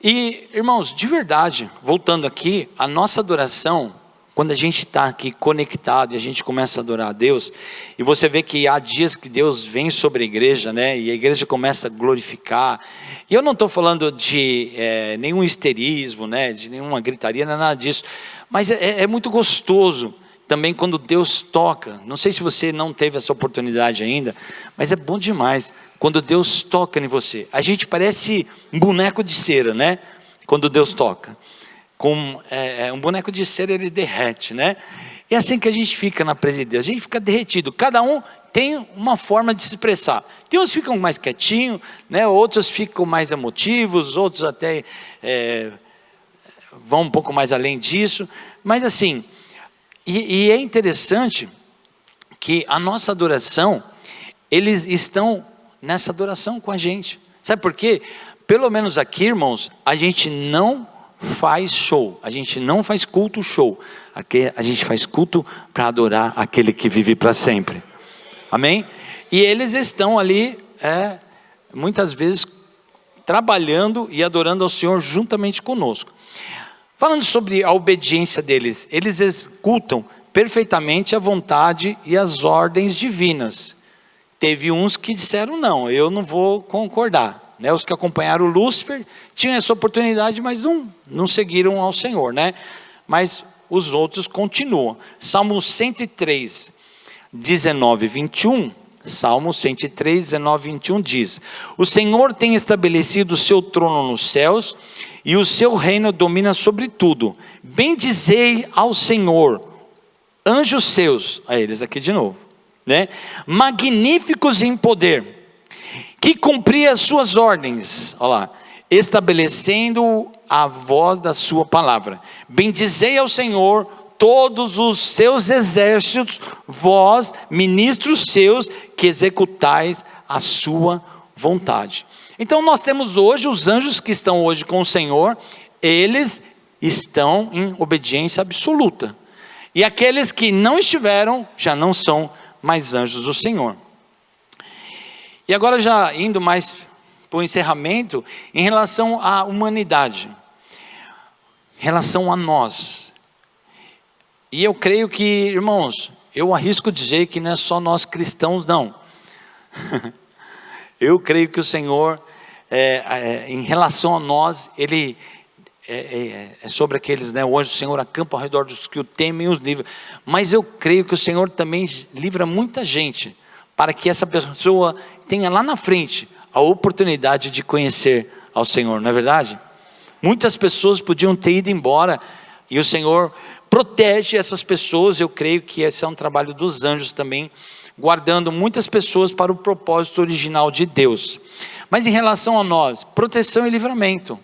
E, irmãos, de verdade, voltando aqui, a nossa adoração, quando a gente está aqui conectado e a gente começa a adorar a Deus, e você vê que há dias que Deus vem sobre a igreja, né? E a igreja começa a glorificar. E eu não estou falando de nenhum histerismo, né? De nenhuma gritaria, não é nada disso. Mas é muito gostoso. também quando Deus toca. Não sei se você não teve essa oportunidade ainda, mas é bom demais quando Deus toca em você. A gente parece um boneco de cera, né? Quando Deus toca. Um boneco de cera, ele derrete, né? É assim que a gente fica na presença de Deus. A gente fica derretido. Cada um tem uma forma de se expressar. Tem uns que ficam mais quietinhos, né? Outros ficam mais emotivos, outros até vão um pouco mais além disso. Mas assim, e é interessante que a nossa adoração, eles estão nessa adoração com a gente. Sabe por quê? Pelo menos aqui, irmãos, a gente não faz show, a gente não faz culto show. Aqui a gente faz culto para adorar aquele que vive para sempre. Amém? E eles estão ali, muitas vezes, trabalhando e adorando ao Senhor juntamente conosco. Falando sobre a obediência deles, eles executam perfeitamente a vontade e as ordens divinas. Teve uns que disseram, não, eu não vou concordar, né? Os que acompanharam Lúcifer tinham essa oportunidade, mas não seguiram ao Senhor, né? Mas os outros continuam. Salmo 103, 19 e 21, Salmo 103, 19 e 21 diz: o Senhor tem estabelecido o seu trono nos céus, e o seu reino domina sobre tudo. Bendizei ao Senhor, anjos seus, a eles aqui de novo, né? Magníficos em poder, que cumpria as suas ordens, olha lá, estabelecendo a voz da sua palavra. Bendizei ao Senhor todos os seus exércitos, vós, ministros seus, que executais a sua vontade. Então nós temos hoje os anjos que estão hoje com o Senhor, eles estão em obediência absoluta. E aqueles que não estiveram, já não são mais anjos do Senhor. E agora já indo mais para o encerramento, em relação à humanidade, em relação a nós. E eu creio que, irmãos, eu arrisco dizer que não é só nós cristãos, não. Eu creio que o Senhor, em relação a nós, Ele é sobre aqueles, né? O anjo do Senhor acampa ao redor dos que o temem e os livra. Mas eu creio que o Senhor também livra muita gente, para que essa pessoa tenha lá na frente a oportunidade de conhecer ao Senhor, não é verdade? Muitas pessoas podiam ter ido embora, e o Senhor protege essas pessoas. Eu creio que esse é um trabalho dos anjos também, guardando muitas pessoas para o propósito original de Deus. Mas em relação a nós, proteção e livramento,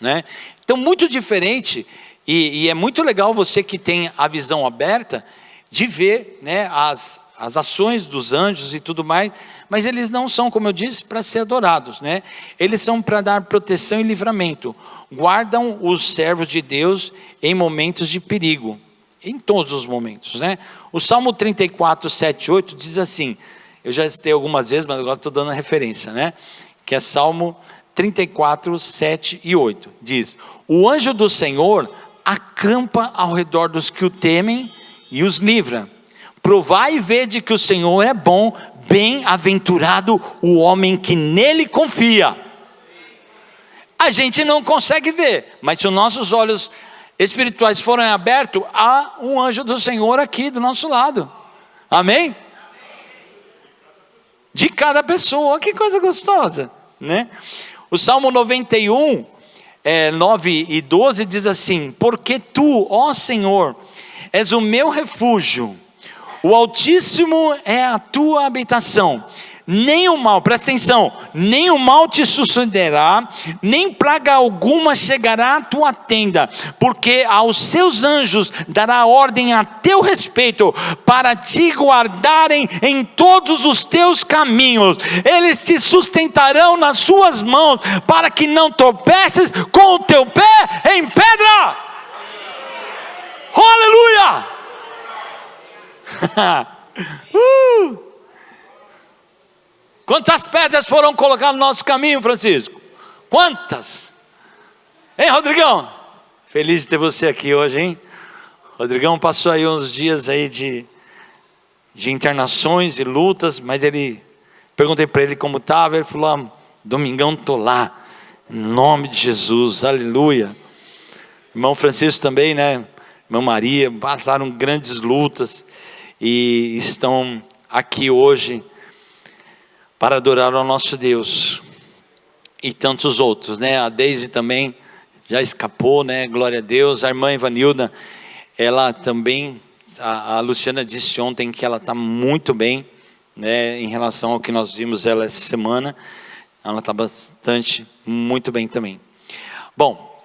né? Então muito diferente, e é muito legal você que tem a visão aberta, de ver, né, as ações dos anjos e tudo mais, mas eles não são, como eu disse, para ser adorados, né? Eles são para dar proteção e livramento, guardam os servos de Deus em momentos de perigo, em todos os momentos, né? O Salmo 34, 7, 8 diz assim, eu já citei algumas vezes, mas agora estou dando a referência, né? Que é Salmo 34, 7 e 8, diz: o anjo do Senhor acampa ao redor dos que o temem e os livra. Provai e vede que o Senhor é bom, bem-aventurado o homem que nele confia. A gente não consegue ver, mas se os nossos olhos espirituais forem abertos, há um anjo do Senhor aqui do nosso lado. Amém? De cada pessoa, que coisa gostosa, né? O Salmo 91, 9 e 12 diz assim: porque tu, ó Senhor, és o meu refúgio, o Altíssimo é a tua habitação. Nem o mal, presta atenção, nem o mal te sucederá, nem praga alguma chegará à tua tenda, porque aos seus anjos dará ordem a teu respeito, para te guardarem em todos os teus caminhos. Eles te sustentarão nas suas mãos, para que não tropeces com o teu pé em pedra. Aleluia! Quantas pedras foram colocadas no nosso caminho, Francisco? Quantas? Hein, Rodrigão? Feliz de ter você aqui hoje, hein? Rodrigão passou aí uns dias aí de internações e lutas, mas perguntei para ele como estava, ele falou: domingão estou lá, em nome de Jesus, aleluia. Irmão Francisco também, né? irmã Maria, passaram grandes lutas e estão aqui hoje para adorar ao nosso Deus. E tantos outros, né? A Deise também já escapou, né? Glória a Deus. A irmã Ivanilda, ela também, a Luciana disse ontem que ela está muito bem, né? Em relação ao que nós vimos ela essa semana, ela está muito bem também. Bom,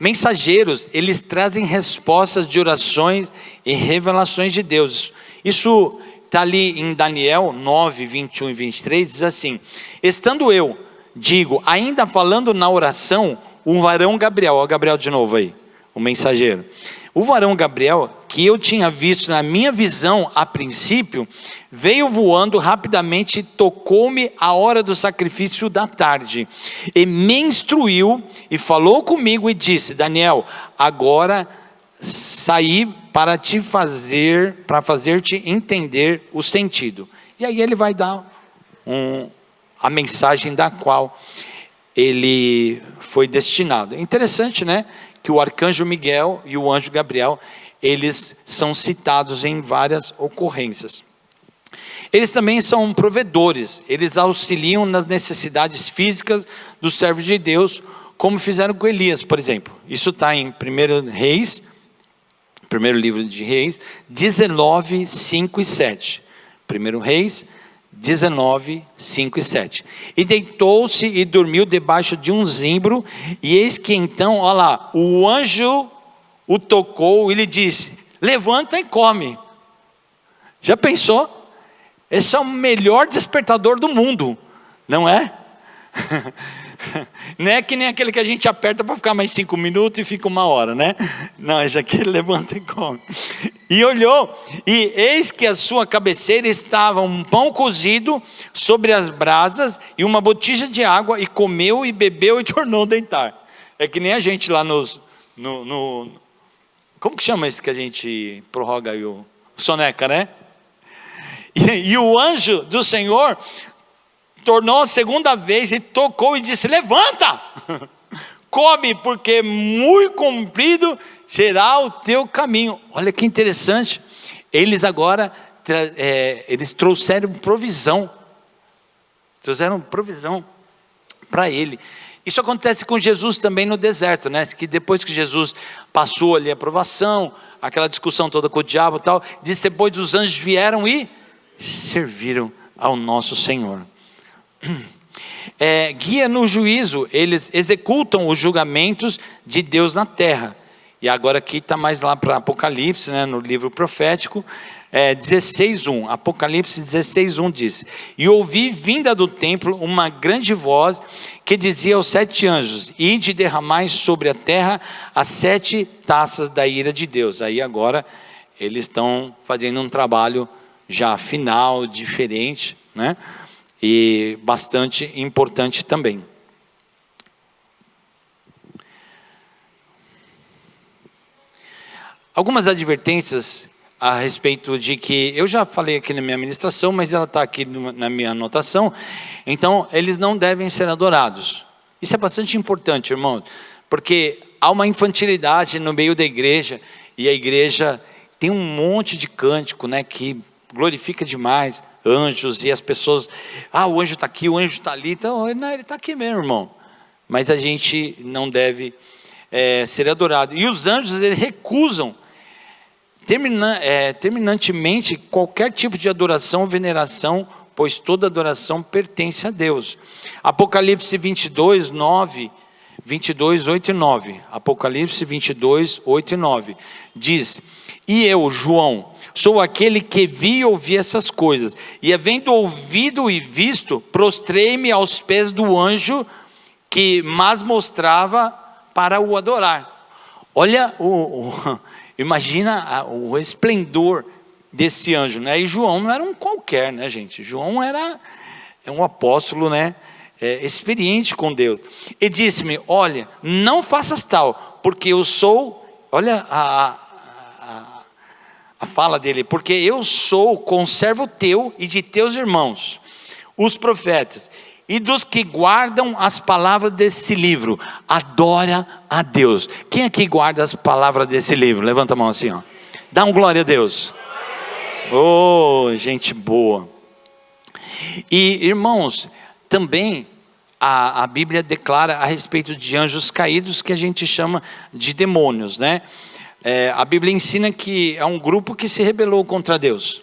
mensageiros, eles trazem respostas de orações e revelações de Deus. Isso está ali em Daniel 9, 21 e 23, diz assim: estando eu, digo, ainda falando na oração, o varão Gabriel, ó Gabriel de novo aí, o mensageiro. O varão Gabriel, que eu tinha visto na minha visão a princípio, veio voando rapidamente e tocou-me a hora do sacrifício da tarde, e me instruiu e falou comigo e disse: Daniel, agora saí para fazer-te entender o sentido. E aí ele vai dar a mensagem da qual ele foi destinado. É interessante, né? Que o arcanjo Miguel e o anjo Gabriel, eles são citados em várias ocorrências. Eles também são provedores, eles auxiliam nas necessidades físicas dos servos de Deus, como fizeram com Elias, por exemplo. Isso está em 1 Reis, primeiro livro de Reis, 19, 5 e 7. 1 Reis 19, 5 e 7. E deitou-se e dormiu debaixo de um zimbro, e eis que então, olha lá, o anjo o tocou e lhe disse: levanta e come. Já pensou? Esse é o melhor despertador do mundo, não é? Não é que nem aquele que a gente aperta para ficar mais 5 minutos e fica 1 hora, né? Não, esse aqui ele levanta e come. E olhou, e eis que a sua cabeceira estava um pão cozido sobre as brasas e uma botija de água, e comeu e bebeu e tornou a deitar. É que nem a gente lá como que chama esse que a gente prorroga aí, o soneca, né? E o anjo do Senhor tornou a segunda vez e tocou e disse: levanta, come, porque muito comprido será o teu caminho. Olha que interessante, eles agora eles trouxeram provisão para ele. Isso acontece com Jesus também no deserto, né? Que depois que Jesus passou ali a provação, aquela discussão toda com o diabo e tal, diz: depois os anjos vieram e serviram ao nosso Senhor. Guia no juízo, eles executam os julgamentos de Deus na terra. E agora aqui está mais lá para Apocalipse, né, no livro profético, 16:1, Apocalipse 16:1 diz: e ouvi vinda do templo uma grande voz que dizia aos 7 anjos: ide derramai sobre a terra as 7 taças da ira de Deus. Aí agora eles estão fazendo um trabalho já final, diferente, né? E bastante importante também. Algumas advertências a respeito de que, eu já falei aqui na minha ministração, mas ela está aqui na minha anotação. Então, eles não devem ser adorados. Isso é bastante importante, irmão, porque há uma infantilidade no meio da igreja, e a igreja tem um monte de cântico, né, que glorifica demais anjos, e as pessoas, o anjo está aqui, o anjo está ali. Então, não, ele está aqui mesmo, irmão. Mas a gente não deve ser adorado. E os anjos, eles recusam terminantemente qualquer tipo de adoração ou veneração, pois toda adoração pertence a Deus. Apocalipse 22, 8 e 9. Apocalipse 22, 8 e 9. Diz: e eu, João, sou aquele que vi e ouvi essas coisas, e havendo ouvido e visto, prostrei-me aos pés do anjo que mais mostrava para o adorar. Olha, imagina o esplendor desse anjo, né? E João não era um qualquer, né, gente? João era um apóstolo, né? Experiente com Deus. E disse-me: olha, não faças tal, porque eu sou, olha a fala dele, porque eu sou conservo teu e de teus irmãos, os profetas, e dos que guardam as palavras desse livro. Adora a Deus. Quem aqui guarda as palavras desse livro? Levanta a mão assim, ó. Dá um glória a Deus. Oh, gente boa. E irmãos, também a Bíblia declara a respeito de anjos caídos, que a gente chama de demônios, né? A Bíblia ensina que é um grupo que se rebelou contra Deus.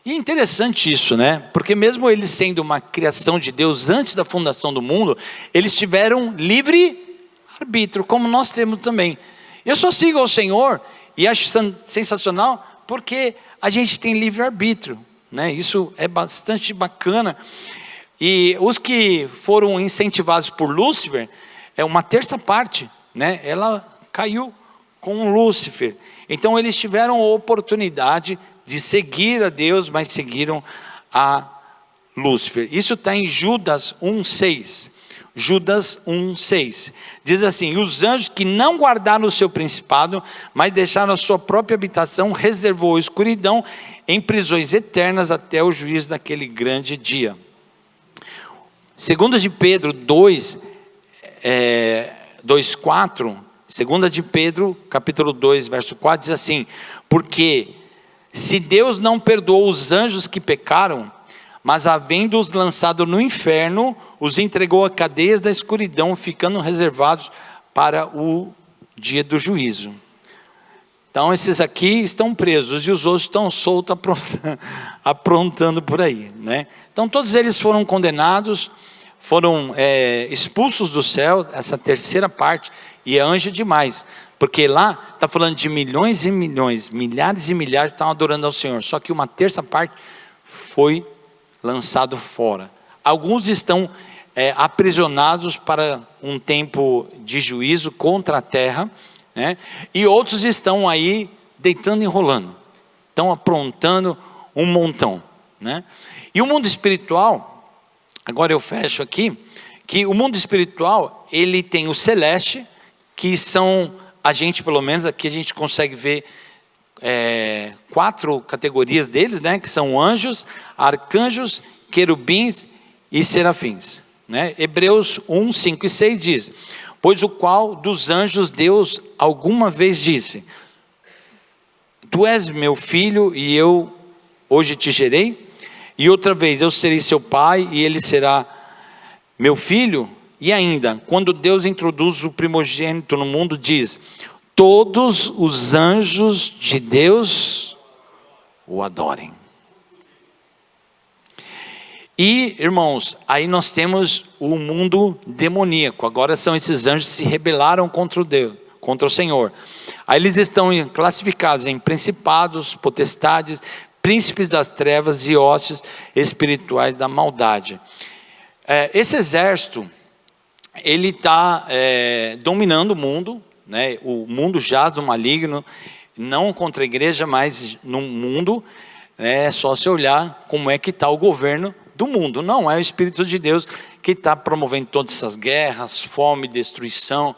E é interessante isso, né? Porque mesmo eles sendo uma criação de Deus antes da fundação do mundo, eles tiveram livre arbítrio, como nós temos também. Eu só sigo ao Senhor e acho sensacional porque a gente tem livre arbítrio, né? Isso é bastante bacana. E os que foram incentivados por Lúcifer, uma terça parte, né? Ela caiu com Lúcifer. Então eles tiveram a oportunidade de seguir a Deus, mas seguiram a Lúcifer. Isso está em Judas 1,6. Judas 1,6. Diz assim: e os anjos que não guardaram o seu principado, mas deixaram a sua própria habitação, reservou a escuridão em prisões eternas até o juízo daquele grande dia. 2 de Pedro 2,4, 2 de Pedro, capítulo 2, verso 4, diz assim: porque se Deus não perdoou os anjos que pecaram, mas havendo-os lançado no inferno, os entregou a cadeias da escuridão, ficando reservados para o dia do juízo. Então esses aqui estão presos e os outros estão soltos aprontando por aí, né? Então todos eles foram condenados, foram expulsos do céu, essa terceira parte, e é anjo demais, porque lá está falando de milhões e milhões, milhares e milhares estavam adorando ao Senhor, só que uma terça parte foi lançado fora. Alguns estão aprisionados para um tempo de juízo contra a terra, né? E outros estão aí deitando e rolando, estão aprontando um montão, né? E o mundo espiritual, agora eu fecho aqui, que o mundo espiritual, ele tem o celeste, que são, a gente pelo menos aqui a gente consegue ver 4 categorias deles, né? Que são anjos, arcanjos, querubins e serafins, né? Hebreus 1, 5 e 6 diz: pois o qual dos anjos Deus alguma vez disse: tu és meu filho e eu hoje te gerei, e outra vez eu serei seu pai e ele será meu filho. E ainda, quando Deus introduz o primogênito no mundo, diz: todos os anjos de Deus o adorem. E, irmãos, aí nós temos o mundo demoníaco. Agora são esses anjos que se rebelaram contra Deus, contra o Senhor. Aí eles estão classificados em principados, potestades, príncipes das trevas e hostes espirituais da maldade. Esse exército, ele está dominando o mundo, né? O mundo jaz do maligno, não contra a igreja, mas no mundo. É só se olhar como é que está o governo do mundo. Não é o Espírito de Deus que está promovendo todas essas guerras, fome, destruição,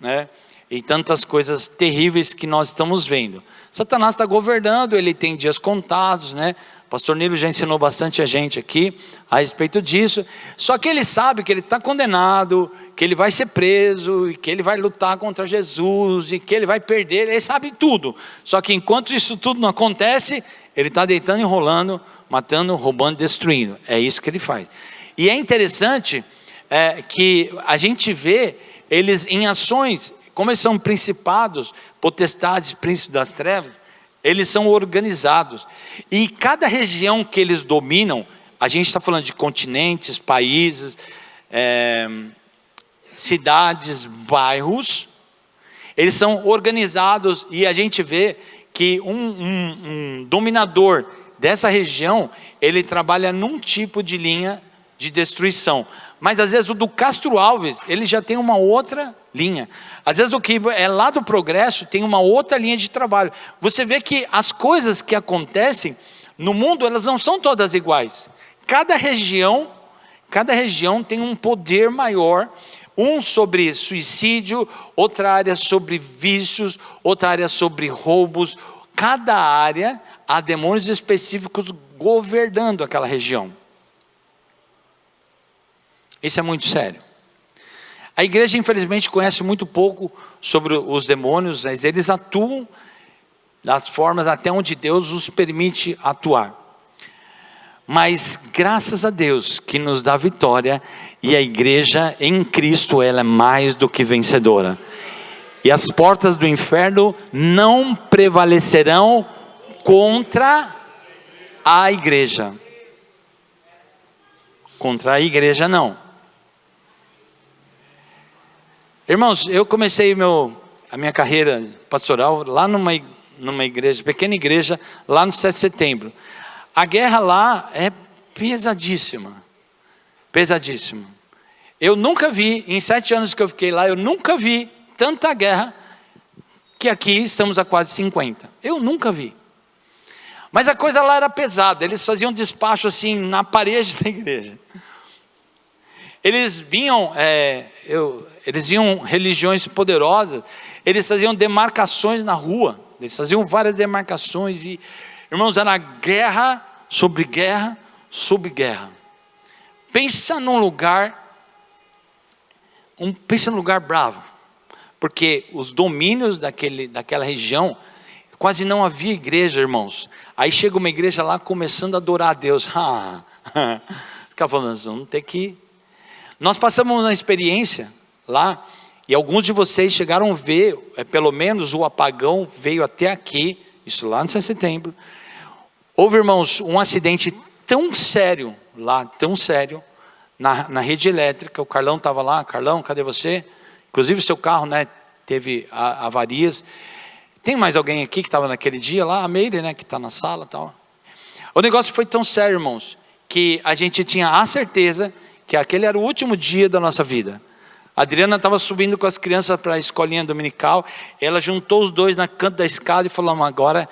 né? E tantas coisas terríveis que nós estamos vendo. Satanás está governando, ele tem dias contados, né? O pastor Nilo já ensinou bastante a gente aqui a respeito disso. Só que ele sabe que ele está condenado, que ele vai ser preso, e que ele vai lutar contra Jesus, e que ele vai perder, ele sabe tudo. Só que enquanto isso tudo não acontece, ele está deitando e rolando, matando, roubando, destruindo. É isso que ele faz. E é interessante que a gente vê eles em ações, como eles são principados, potestades, príncipes das trevas, eles são organizados. E cada região que eles dominam, a gente está falando de continentes, países, cidades, bairros, eles são organizados, e a gente vê que um dominador dessa região, ele trabalha num tipo de linha de destruição. Mas às vezes o do Castro Alves, ele já tem uma outra linha. Às vezes o que é lá do Progresso tem uma outra linha de trabalho. Você vê que as coisas que acontecem no mundo, elas não são todas iguais. Cada região tem um poder maior, um sobre suicídio, outra área sobre vícios, outra área sobre roubos. Cada área há demônios específicos governando aquela região. Isso é muito sério. A igreja, infelizmente, conhece muito pouco sobre os demônios, mas eles atuam das formas até onde Deus os permite atuar. Mas graças a Deus que nos dá vitória, e a igreja em Cristo, ela é mais do que vencedora. E as portas do inferno não prevalecerão contra a igreja. Contra a igreja não. Irmãos, eu comecei a minha carreira pastoral lá numa igreja, pequena igreja, lá no 7 de setembro. A guerra lá é pesadíssima. Pesadíssima. Eu nunca vi, em 7 anos que eu fiquei lá, eu nunca vi tanta guerra que aqui estamos há quase 50. Eu nunca vi. Mas a coisa lá era pesada, eles faziam despacho assim na parede da igreja. Eles viam religiões poderosas, eles faziam demarcações na rua, eles faziam várias demarcações, e, irmãos, era guerra sobre guerra sobre guerra. Pensa num lugar bravo, porque os domínios daquela região, quase não havia igreja, irmãos. Aí chega uma igreja lá começando a adorar a Deus. Fica falando, não tem que... Nós passamos uma experiência lá, e alguns de vocês chegaram a ver, pelo menos o apagão veio até aqui, isso lá no 7 de setembro. Houve, irmãos, um acidente tão sério lá, tão sério, na rede elétrica. O Carlão estava lá. Carlão, cadê você? Inclusive o seu carro, né, teve avarias. Tem mais alguém aqui que estava naquele dia lá? A Meire, né, que está na sala e tal. O negócio foi tão sério, irmãos, que a gente tinha a certeza que aquele era o último dia da nossa vida. A Adriana estava subindo com as crianças para a escolinha dominical, ela juntou os dois na canto da escada e falou, agora,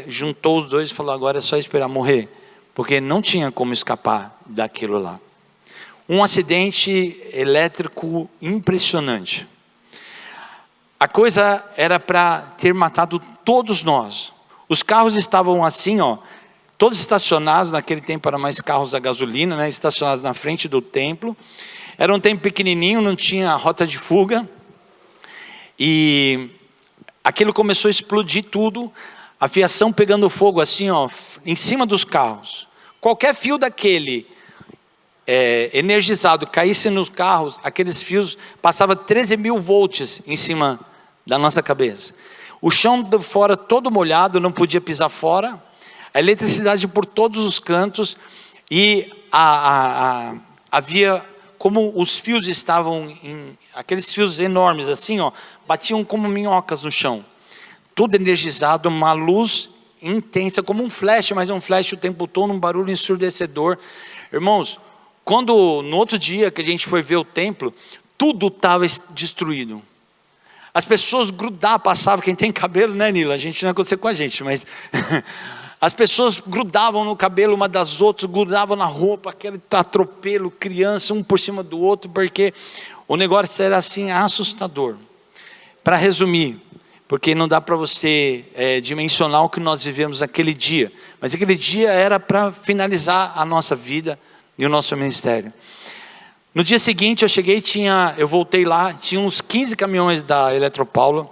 juntou os dois e falou, agora é só esperar morrer, porque não tinha como escapar daquilo lá. Um acidente elétrico impressionante. A coisa era para ter matado todos nós. Os carros estavam assim, todos estacionados. Naquele tempo eram mais carros a gasolina, né, estacionados na frente do templo. Era um templo pequenininho, não tinha rota de fuga. E aquilo começou a explodir tudo. A fiação pegando fogo assim, em cima dos carros. Qualquer fio daquele energizado caísse nos carros, aqueles fios passavam 13.000 volts em cima da nossa cabeça. O chão de fora todo molhado, não podia pisar fora. A eletricidade por todos os cantos, e havia, como os fios estavam aqueles fios enormes assim, batiam como minhocas no chão. Tudo energizado, uma luz intensa, como um flash, mas um flash o tempo todo, um barulho ensurdecedor. Irmãos, quando no outro dia que a gente foi ver o templo, tudo estava destruído. As pessoas grudavam, passavam, quem tem cabelo, né, Nila? A gente não aconteceu com a gente, mas... As pessoas grudavam no cabelo uma das outras, grudavam na roupa, aquele atropelo, criança, um por cima do outro, porque o negócio era assim, assustador. Para resumir, porque não dá para você dimensionar o que nós vivemos aquele dia, mas aquele dia era para finalizar a nossa vida e o nosso ministério. No dia seguinte eu cheguei, eu voltei lá, tinha uns 15 caminhões da Eletropaulo,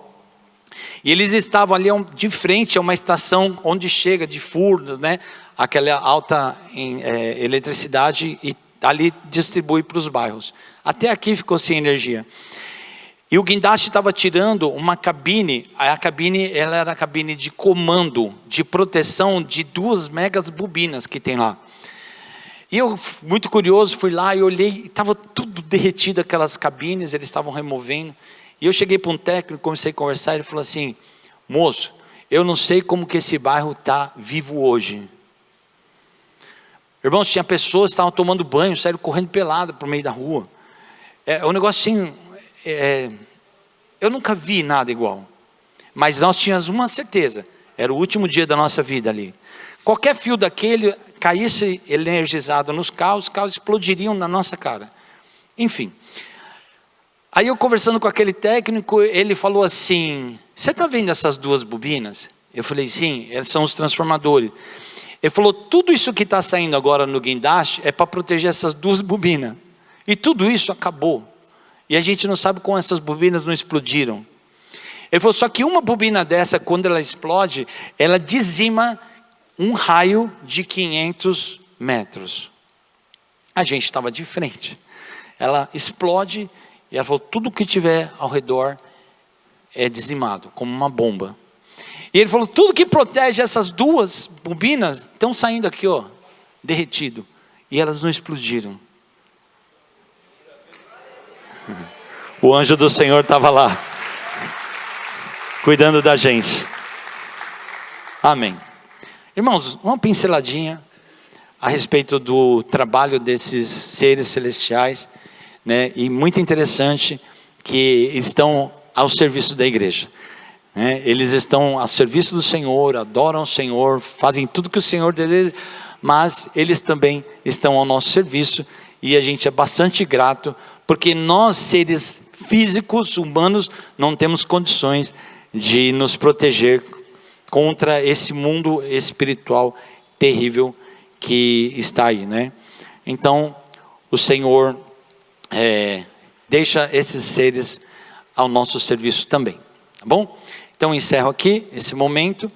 e eles estavam ali de frente a uma estação onde chega de Furnas, né, aquela alta eletricidade, e ali distribui para os bairros. Até aqui ficou sem energia. E o guindaste estava tirando uma cabine, a cabine, ela era a cabine de comando, de proteção de 2 megas bobinas que tem lá. E eu, muito curioso, fui lá e olhei, estava tudo derretido aquelas cabines, eles estavam removendo. E eu cheguei para um técnico, comecei a conversar, ele falou assim, moço, eu não sei como que esse bairro está vivo hoje. Irmãos, tinha pessoas que estavam tomando banho, saíram correndo pelada por meio da rua. Um negócio assim, eu nunca vi nada igual. Mas nós tínhamos uma certeza, era o último dia da nossa vida ali. Qualquer fio daquele caísse energizado nos carros, os carros explodiriam na nossa cara. Enfim. Aí eu conversando com aquele técnico, ele falou assim, você está vendo essas 2 bobinas? Eu falei, sim, eles são os transformadores. Ele falou, tudo isso que está saindo agora no guindaste é para proteger essas 2 bobinas. E tudo isso acabou. E a gente não sabe como essas bobinas não explodiram. Ele falou, só que uma bobina dessa, quando ela explode, ela dizima um raio de 500 metros. A gente estava de frente. Ela explode e ela falou, tudo que tiver ao redor é dizimado, como uma bomba. E ele falou, tudo que protege essas duas bobinas, estão saindo aqui, ó, derretido. E elas não explodiram. O anjo do Senhor estava lá, cuidando da gente. Amém. Irmãos, uma pinceladinha a respeito do trabalho desses seres celestiais, né? E muito interessante que estão ao serviço da igreja, né? Eles estão ao serviço do Senhor, adoram o Senhor, fazem tudo que o Senhor deseja, mas eles também estão ao nosso serviço, e a gente é bastante grato, porque nós, seres físicos, humanos, não temos condições de nos proteger contra esse mundo espiritual terrível que está aí, né? Então, o Senhor deixa esses seres ao nosso serviço também, tá bom? Então, encerro aqui esse momento.